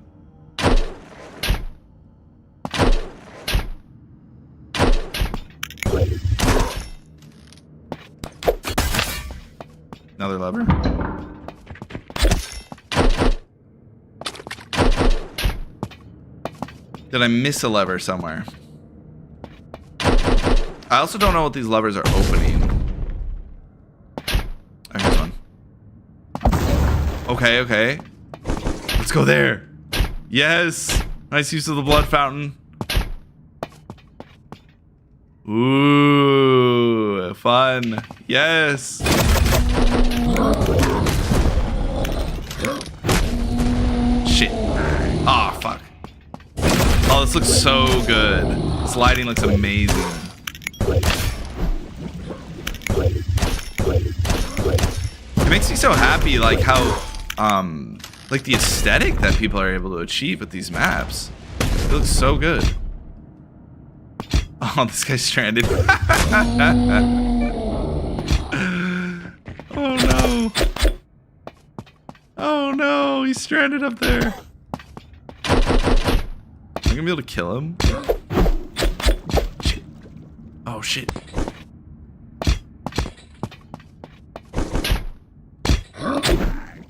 Another lever. Did I miss a lever somewhere? I also don't know what these levers are opening. Oh, here's one. Okay, okay. Let's go there. Yes. Nice use of the blood fountain. Ooh, fun. Yes. Shit. Ah, oh, fuck. Oh, this looks so good. This lighting looks amazing. It makes me so happy, like how, like the aesthetic that people are able to achieve with these maps. It looks so good. Oh, this guy's stranded. Oh no. Oh no, he's stranded up there. Am I gonna be able to kill him? Shit. Oh shit.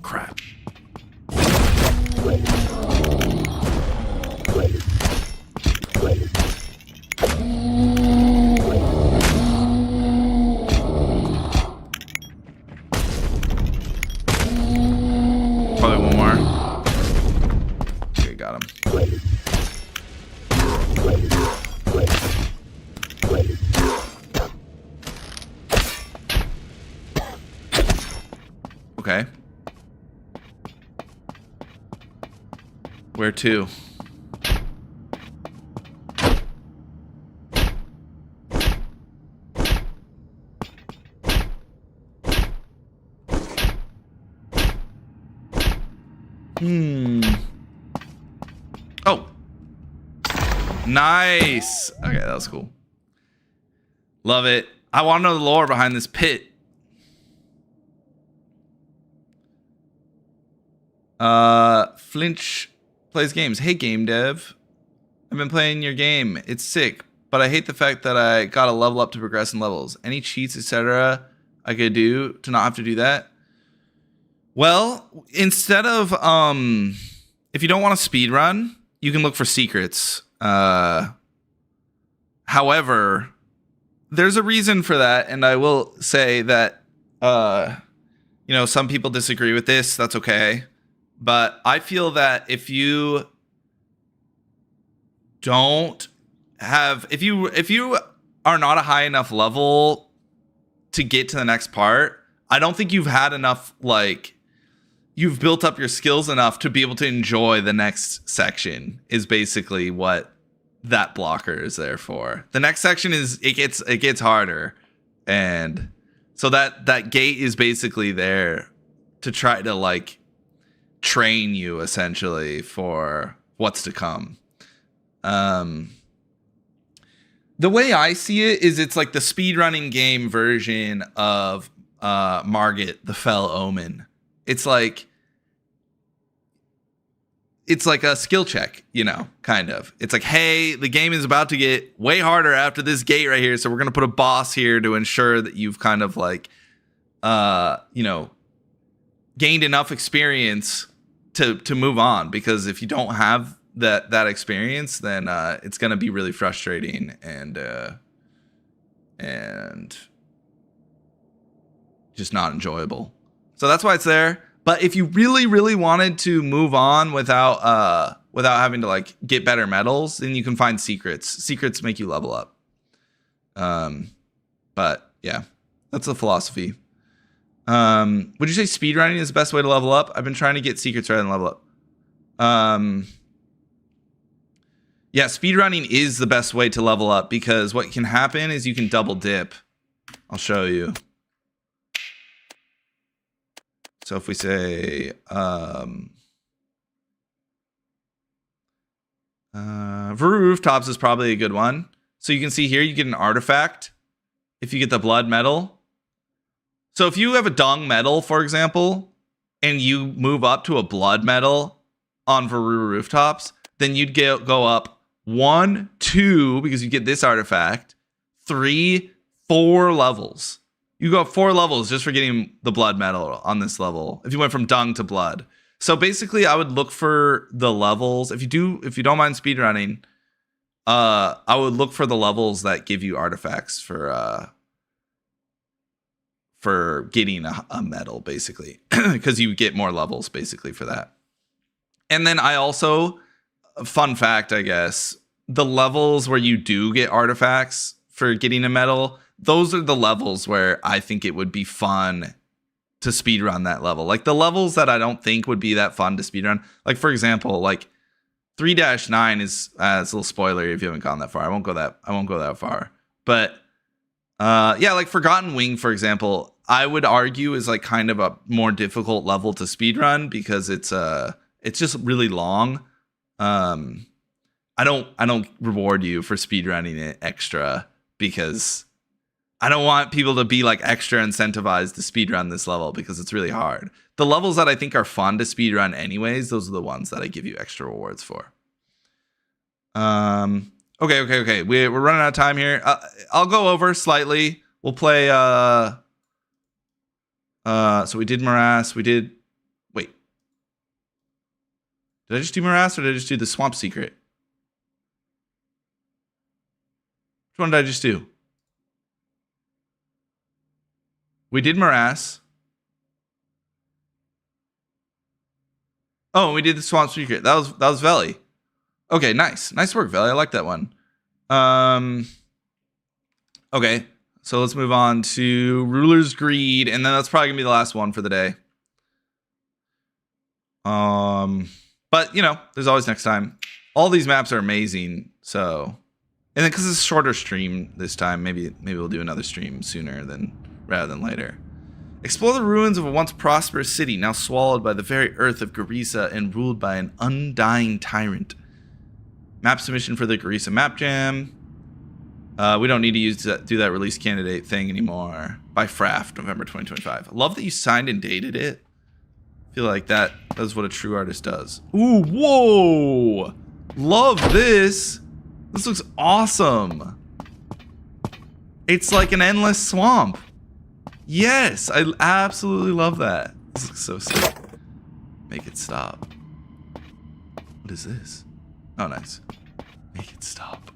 Crap. Probably one more. Okay, got him. Okay. Where to? Oh. Nice. Okay, that was cool. Love it. I want to know the lore behind this pit. Flinch plays games. Hey, game dev. I've been playing your game. It's sick, but I hate the fact that I gotta level up to progress in levels. Any cheats, etc. I could do to not have to do that? Well, instead of if you don't want to speed run, you can look for secrets. However, there's a reason for that, and I will say that you know, some people disagree with this. That's okay. But I feel that if you don't have, if you are not a high enough level to get to the next part, I don't think you've had enough, like, you've built up your skills enough to be able to enjoy the next section, is basically what that blocker is there for. The next section is, it gets harder. And so that gate is basically there to try to, like, train you essentially for what's to come. The way I see it is it's like the speedrunning game version of Margit, the Fell Omen. It's like a skill check, you know, kind of. It's like, hey, the game is about to get way harder after this gate right here, so we're going to put a boss here to ensure that you've kind of like, you know, gained enough experience to move on, because if you don't have that experience, then it's going to be really frustrating and just not enjoyable. So that's why it's there. But if you really, really wanted to move on without having to like get better medals, then you can find secrets. Secrets make you level up. But yeah, that's the philosophy. Would you say speedrunning is the best way to level up? I've been trying to get secrets rather than level up. Yeah, speedrunning is the best way to level up, because what can happen is you can double dip. I'll show you. So if we say rooftops is probably a good one. So you can see here you get an artifact if you get the blood medal. So if you have a dung medal, for example, and you move up to a blood medal on Varuru rooftops, then you'd go up 1, 2, because you get this artifact, 3, 4 levels. You go up 4 levels just for getting the blood medal on this level, if you went from dung to blood. So basically, I would look for the levels. If you don't mind speedrunning, I would look for the levels that give you artifacts for getting a medal, basically, because you get more levels basically for that. And then I also, fun fact, I guess, the levels where you do get artifacts for getting a medal, those are the levels where I think it would be fun to speedrun that level. Like the levels that I don't think would be that fun to speedrun. Like for example, like 3-9 is it's a little spoiler if you haven't gone that far. I won't go that far. But yeah, like Forgotten Wing, for example, I would argue is like kind of a more difficult level to speedrun because it's just really long. I don't reward you for speedrunning it extra, because I don't want people to be like extra incentivized to speedrun this level, because it's really hard. The levels that I think are fun to speedrun anyways, those are the ones that I give you extra rewards for. Okay. We're running out of time here. I'll go over slightly. We'll play so we did Morass. Wait. Did I just do Morass, or did I just do the swamp secret? Which one did I just do? We did Morass. Oh, we did the swamp secret. That was Veli. Okay, nice work, Veli. I like that one. Okay, so let's move on to Ruler's Greed, and then that's probably gonna be the last one for the day. But you know, there's always next time. All these maps are amazing, so, and then because it's a shorter stream this time, maybe we'll do another stream sooner rather than later. Explore the ruins of a once prosperous city, now swallowed by the very earth of Gharisa and ruled by an undying tyrant. Map submission for the Gharisa Map Jam. We don't need to do that release candidate thing anymore. By Fraft, November 2025. I love that you signed and dated it. I feel like that's what a true artist does. Ooh, whoa! Love this. This looks awesome. It's like an endless swamp. Yes, I absolutely love that. This looks so sick. Make it stop. What is this? Oh, nice. Make it stop.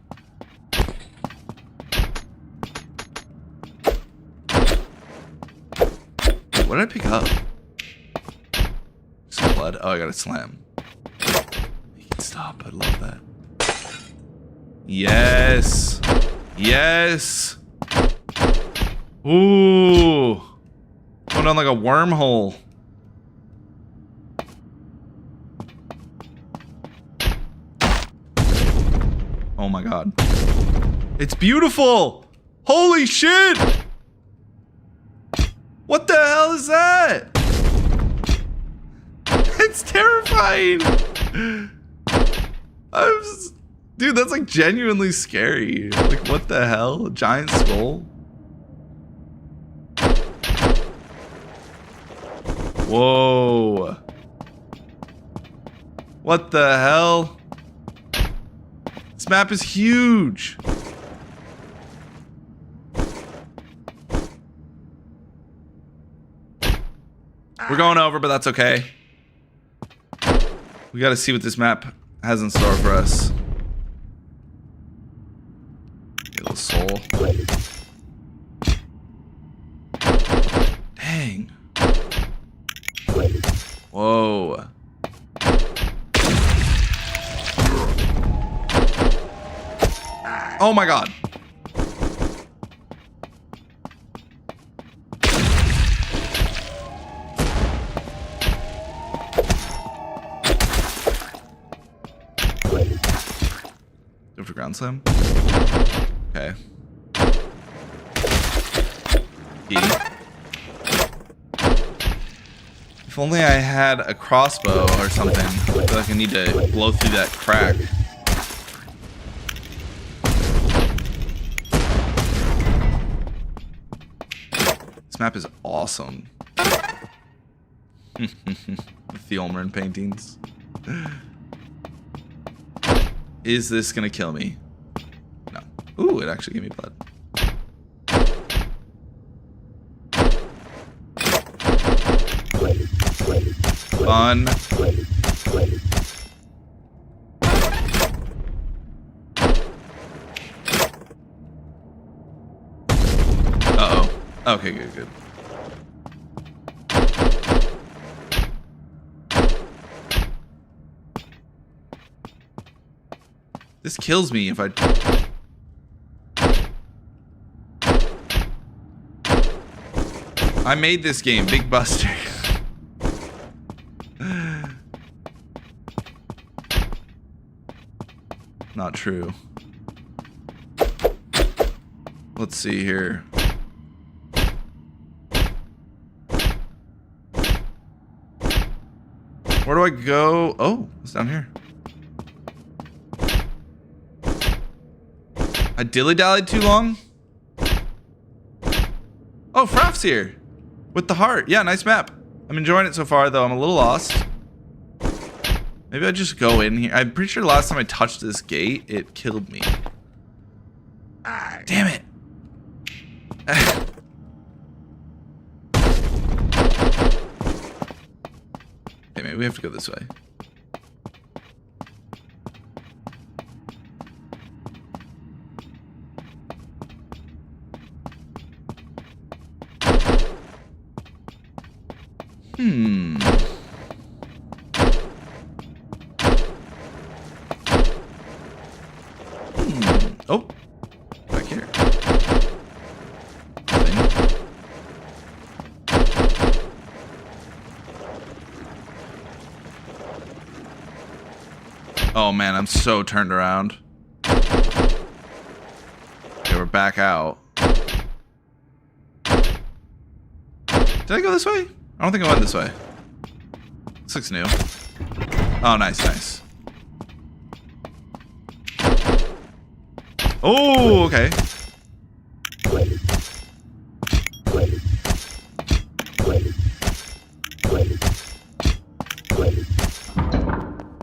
Wait, what did I pick up? Some blood. Oh, I got a slam. Make it stop. I love that. Yes. Yes. Ooh. Going down like a wormhole. Oh my god. It's beautiful! Holy shit! What the hell is that? It's terrifying! Dude, that's like genuinely scary. Like, what the hell? Giant skull? Whoa. What the hell? This map is huge. We're going over, but that's okay. We got to see what this map has in store for us. Get a little soul. Dang. Whoa. Oh my god. Go for ground slam. Okay. E. If only I had a crossbow or something. I feel like I need to blow through that crack. This map is awesome. The Ulmer paintings. Is this gonna kill me? No. Ooh, it actually gave me blood. Fun. Uh-oh. Okay, good, good. This kills me if I... I made this game, Big Buster. Not true. Let's see here. Where do I go? Oh, it's down here. I dilly-dallied too long? Oh, Fraff's here. With the heart. Yeah, nice map. I'm enjoying it so far, though. I'm a little lost. Maybe I just go in here. I'm pretty sure the last time I touched this gate, it killed me. Damn it. Okay, maybe we have to go this way. Oh, back here. Oh man, I'm so turned around. Okay, we're back out. Did I go this way? I don't think I went this way. This looks new. Oh, nice, nice. Oh, okay.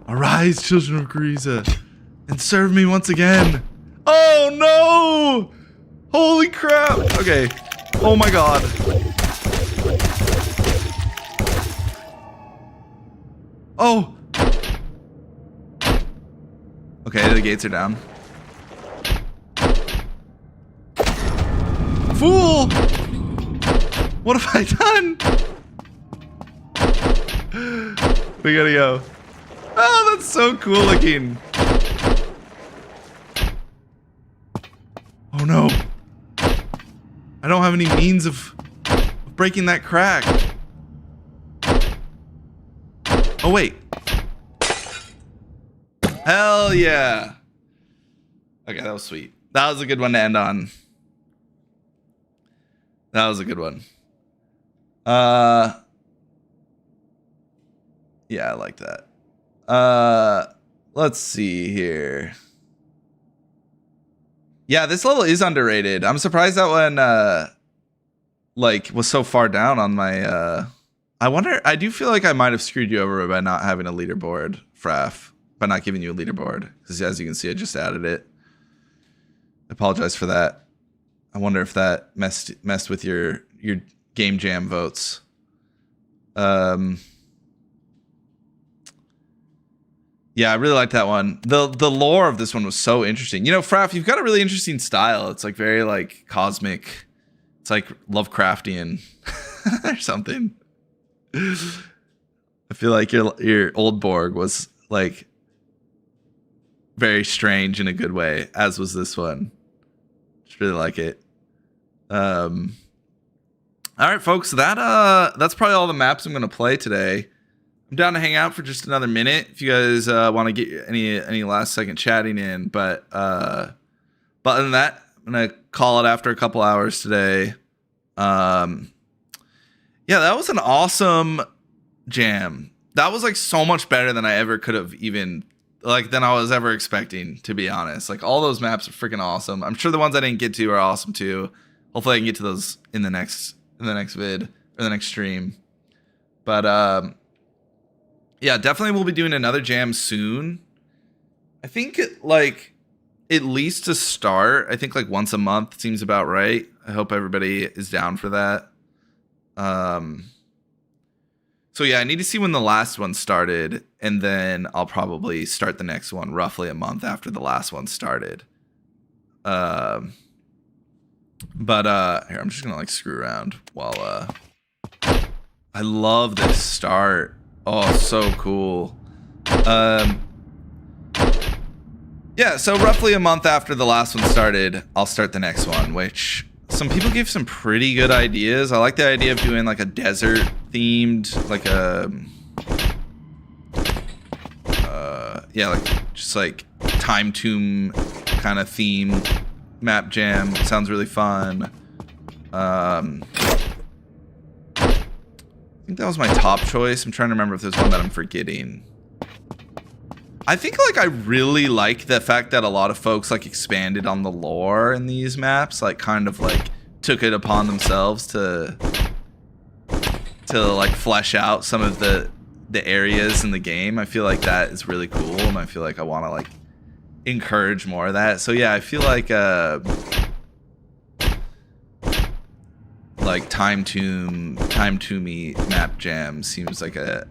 Arise, children of Gharisa, and serve me once again. Oh no! Holy crap! Okay. Oh my god. Oh! Okay, the gates are down. Fool! What have I done? We gotta go. Oh, that's so cool looking. Oh no. I don't have any means of breaking that crack. Oh wait. Hell yeah. Okay, that was sweet. That was a good one to end on. That was a good one. Yeah, I like that. Let's see here. Yeah, this level is underrated. I'm surprised that one like was so far down on my I wonder, I do feel like I might have screwed you over by not having a leaderboard, Fraff, by not giving you a leaderboard, because as you can see, I just added it. I apologize for that. I wonder if that messed with your game jam votes. Yeah, I really liked that one. The lore of this one was so interesting. You know, Fraff, you've got a really interesting style. It's like very like cosmic. It's like Lovecraftian or something. I feel like your old Borg was like very strange in a good way, as was this one. Just really like it. All right, folks. That's probably all the maps I'm gonna play today. I'm down to hang out for just another minute if you guys want to get any last second chatting in. But other than that, I'm gonna call it after a couple hours today. Yeah, that was an awesome jam. That was like so much better than I ever could have even than I was ever expecting, to be honest. Like all those maps are freaking awesome. I'm sure the ones I didn't get to are awesome too. Hopefully I can get to those in the next vid or the next stream. But yeah, definitely we'll be doing another jam soon. I think like at least to start, I think like once a month seems about right. I hope everybody is down for that. So yeah, I need to see when the last one started, and then I'll probably start the next one roughly a month after the last one started. But here, I'm just gonna like screw around while I love this start. Oh, so cool. Yeah, so roughly a month after the last one started, I'll start the next one, which some people gave some pretty good ideas. I like the idea of doing like a desert themed, like a yeah, like just like time tomb kind of theme map jam. Sounds really fun. I think that was my top choice. I'm trying to remember if there's one that I'm forgetting. I think like I really like the fact that a lot of folks like expanded on the lore in these maps, like kind of like took it upon themselves to like flesh out some of the areas in the game. I feel like that is really cool, and I feel like I want to like encourage more of that. So yeah, I feel like time tomb-y map jam seems like a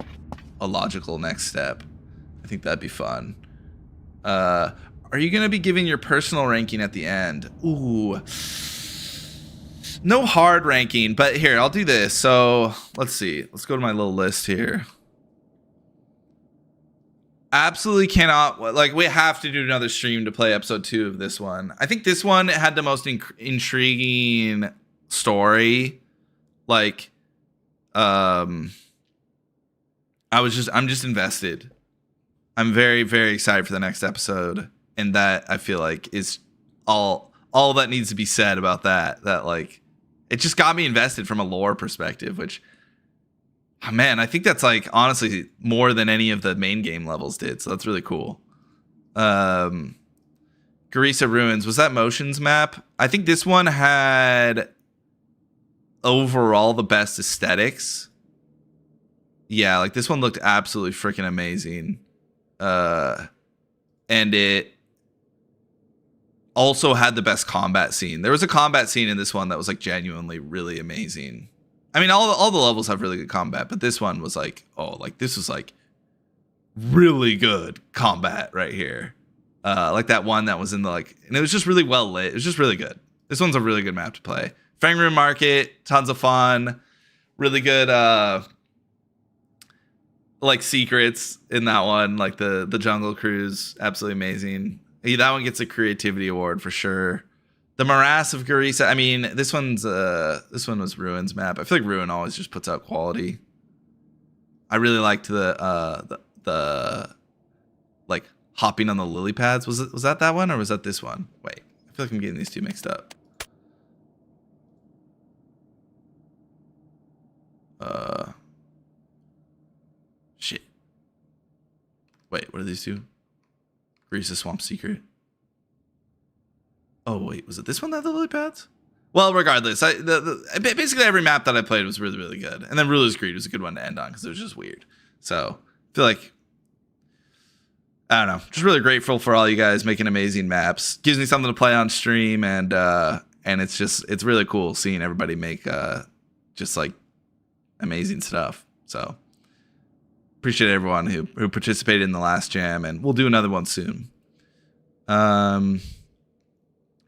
logical next step. I think that'd be fun. Are you gonna be giving your personal ranking at the end? Ooh, no hard ranking, but here, I'll do this. So let's see. Let's go to my little list here. Absolutely cannot, like, we have to do another stream to play episode 2 of this one. I think this one had the most intriguing story. Like, I'm just invested. I'm very, very excited for the next episode, and that I feel like is all that needs to be said about that. That like, it just got me invested from a lore perspective, which, oh man, I think that's like honestly more than any of the main game levels did. So that's really cool. Gharisa Ruins, was that Motions map? I think this one had overall the best aesthetics. Yeah, like this one looked absolutely freaking amazing. And it also had the best combat scene. There was a combat scene in this one that was like genuinely really amazing. I mean, all the levels have really good combat, but this one was like, oh, like this was like really good combat right here. Like that one that was in the like, and it was just really well lit. It was just really good. This one's a really good map to play. Fangroot Market, tons of fun, really good like secrets in that one, like the Jungle Cruise, absolutely amazing. Yeah, that one gets a creativity award for sure. The Morass of Gharisa. I mean, this one was Ruin's map. I feel like Ruin always just puts out quality. I really liked the like hopping on the lily pads. Was that one or was that this one? Wait, I feel like I'm getting these two mixed up. Shit. Wait, what are these two? Gharisa Swamp Secret. Oh wait, was it this one that had the lily pads? Well, regardless, basically every map that I played was really, really good, and then Ruler's Greed was a good one to end on because it was just weird. So I feel like, I don't know, just really grateful for all you guys making amazing maps. Gives me something to play on stream, and it's really cool seeing everybody make just like amazing stuff. So appreciate everyone who participated in the last jam, and we'll do another one soon.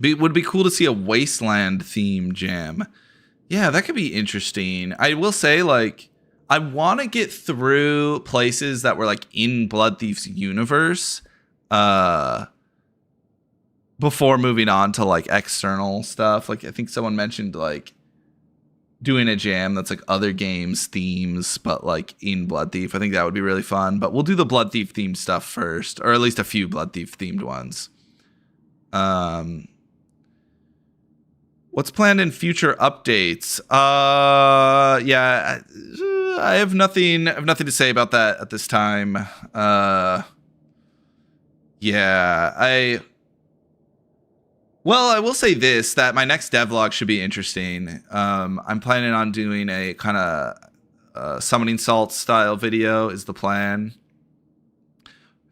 It would be cool to see a Wasteland theme jam. Yeah, that could be interesting. I will say, like, I want to get through places that were like in Bloodthief's universe before moving on to like external stuff. Like, I think someone mentioned like doing a jam that's like other games themes, but like in Bloodthief. I think that would be really fun. But we'll do the Bloodthief themed stuff first, or at least a few Bloodthief themed ones. What's planned in future updates? Yeah, I have nothing to say about that at this time. Yeah, I will say this, that my next devlog should be interesting. I'm planning on doing a kind of summoning salt style video is the plan.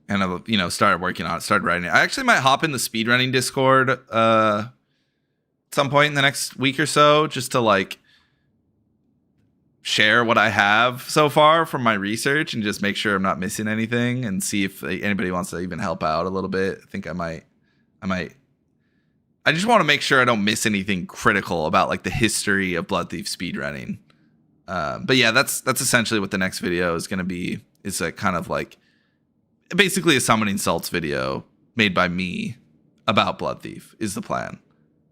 And I've, started working on it, started writing it. I actually might hop in the speedrunning Discord at some point in the next week or so, just to like share what I have so far from my research and just make sure I'm not missing anything, and see if anybody wants to even help out a little bit. I think I might. I just want to make sure I don't miss anything critical about like the history of Bloodthief speedrunning. But yeah, that's essentially what the next video is going to be. It's a kind of like basically a summoning salts video made by me about Bloodthief is the plan.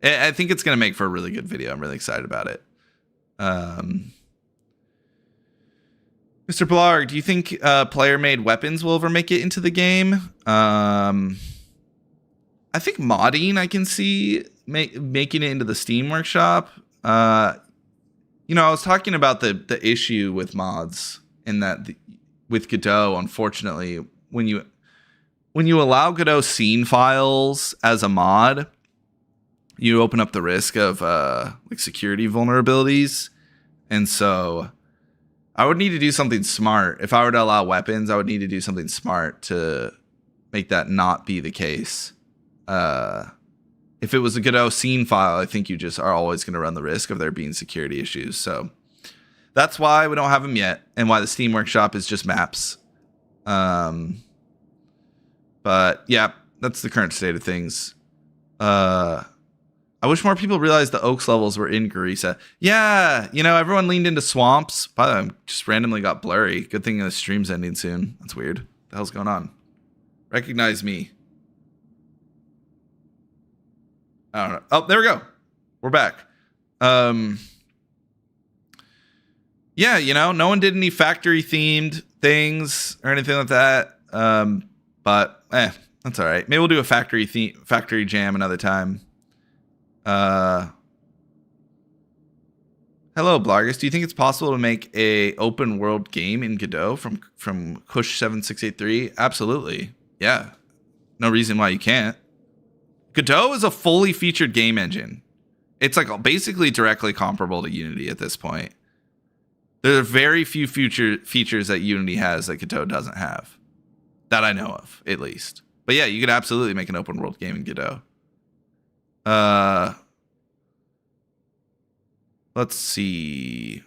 I think it's going to make for a really good video. I'm really excited about it. Mr. Blarg, do you think player-made weapons will ever make it into the game? I think modding I can see making it into the Steam Workshop. I was talking about the issue with mods in that with Godot, unfortunately, when you allow Godot scene files as a mod, you open up the risk of like security vulnerabilities. And so I would need to do something smart. If I were to allow weapons, I would need to do something smart to make that not be the case. If it was a Godot scene file, I think you just are always going to run the risk of there being security issues. So that's why we don't have them yet, and why the Steam Workshop is just maps. But yeah, that's the current state of things. I wish more people realized the Oaks levels were in Gharisa. Yeah, everyone leaned into swamps. By the way, just randomly got blurry. Good thing the stream's ending soon. That's weird. What the hell's going on? Recognize me. I don't know. Oh, there we go. We're back. Yeah, no one did any factory themed things or anything like that. But that's all right. Maybe we'll do a factory jam another time. Hello, bloggers. Do you think it's possible to make a open world game in Godot from Kush7683? Absolutely. Yeah. No reason why you can't. Godot is a fully featured game engine. It's like basically directly comparable to Unity at this point. There are very few features that Unity has that Godot doesn't have. That I know of, at least. But yeah, you could absolutely make an open world game in Godot. Let's see.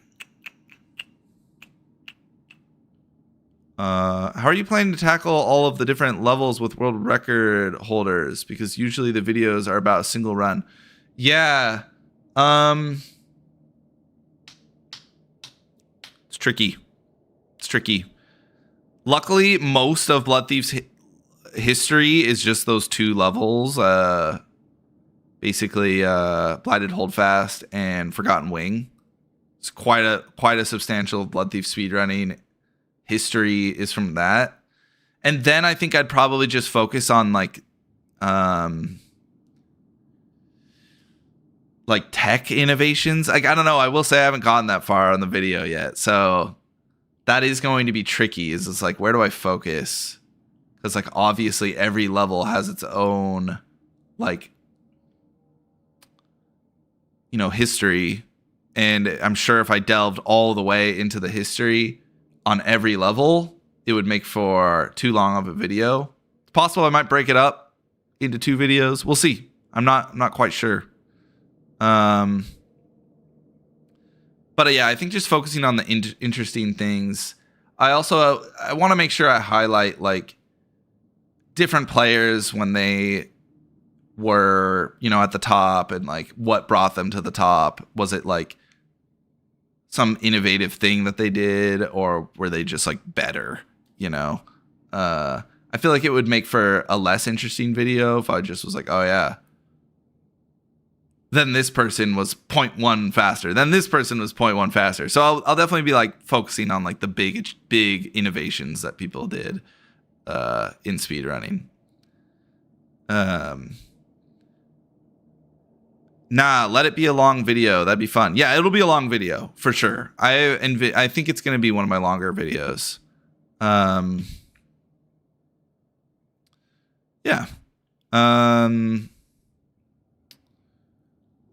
How are you planning to tackle all of the different levels with world record holders? Because usually the videos are about a single run. Yeah. It's tricky. Luckily, most of Bloodthief's history is just those two levels. Basically, Blighted Holdfast and Forgotten Wing. It's quite a substantial Bloodthief speedrunning history is from that. And then I think I'd probably just focus on like tech innovations. Like, I don't know. I will say I haven't gotten that far on the video yet. So that is going to be tricky. It's like, where do I focus? Because like obviously every level has its own like, history. And I'm sure if I delved all the way into the history on every level, it would make for too long of a video. It's possible I might break it up into 2 videos. We'll see. I'm not quite sure. But yeah, I think just focusing on the interesting things. I want to make sure I highlight like different players when they were, at the top, and like what brought them to the top. Was it like some innovative thing that they did, or were they just like better? I feel like it would make for a less interesting video if I just was like, oh yeah, then this person was 0.1 faster. Then this person was 0.1 faster. So I'll definitely be like focusing on like the big innovations that people did in speedrunning. Nah, let it be a long video. That'd be fun. Yeah, it'll be a long video for sure. I think it's gonna be one of my longer videos. Yeah.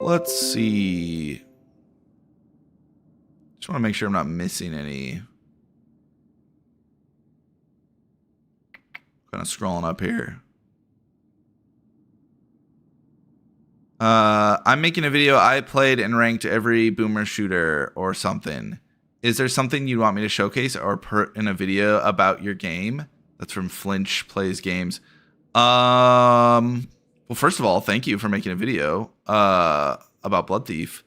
Let's see. Just want to make sure I'm not missing any. Kind of scrolling up here. I'm making a video. I played and ranked every boomer shooter or something. Is there something you want me to showcase or put in a video about your game? That's from Flinch Plays Games. Well, first of all, thank you for making a video about Bloodthief.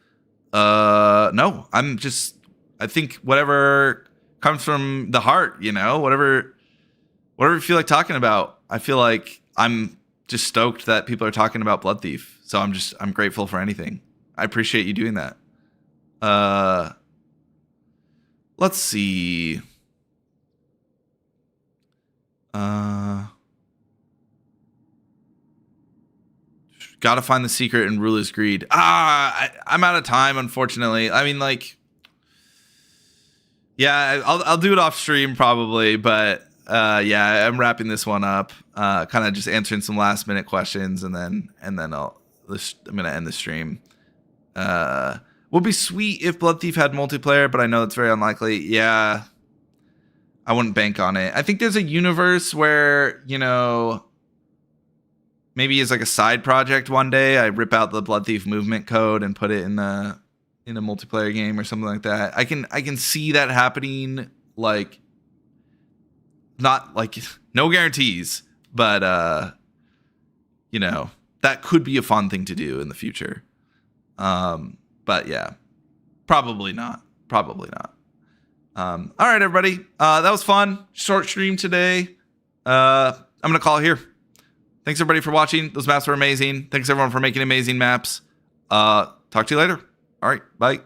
No, I think whatever comes from the heart, whatever you feel like talking about. I feel like I'm just stoked that people are talking about Bloodthief. So I'm grateful for anything. I appreciate you doing that. Let's see. Gotta find the secret and rule is greed. I'm out of time, unfortunately. I mean, like, yeah, I'll do it off stream probably, but yeah, I'm wrapping this one up. Kind of just answering some last minute questions, and then I'm gonna end the stream. Would be sweet if Bloodthief had multiplayer, but I know it's very unlikely. Yeah, I wouldn't bank on it. I think there's a universe where, maybe as like a side project one day, I rip out the Bloodthief movement code and put it in a multiplayer game or something like that. I can see that happening. Like, not like no guarantees, but that could be a fun thing to do in the future. But yeah, probably not. All right, everybody. That was fun. Short stream today. I'm gonna call it here. Thanks everybody for watching. Those maps were amazing. Thanks everyone for making amazing maps. Talk to you later. All right, bye.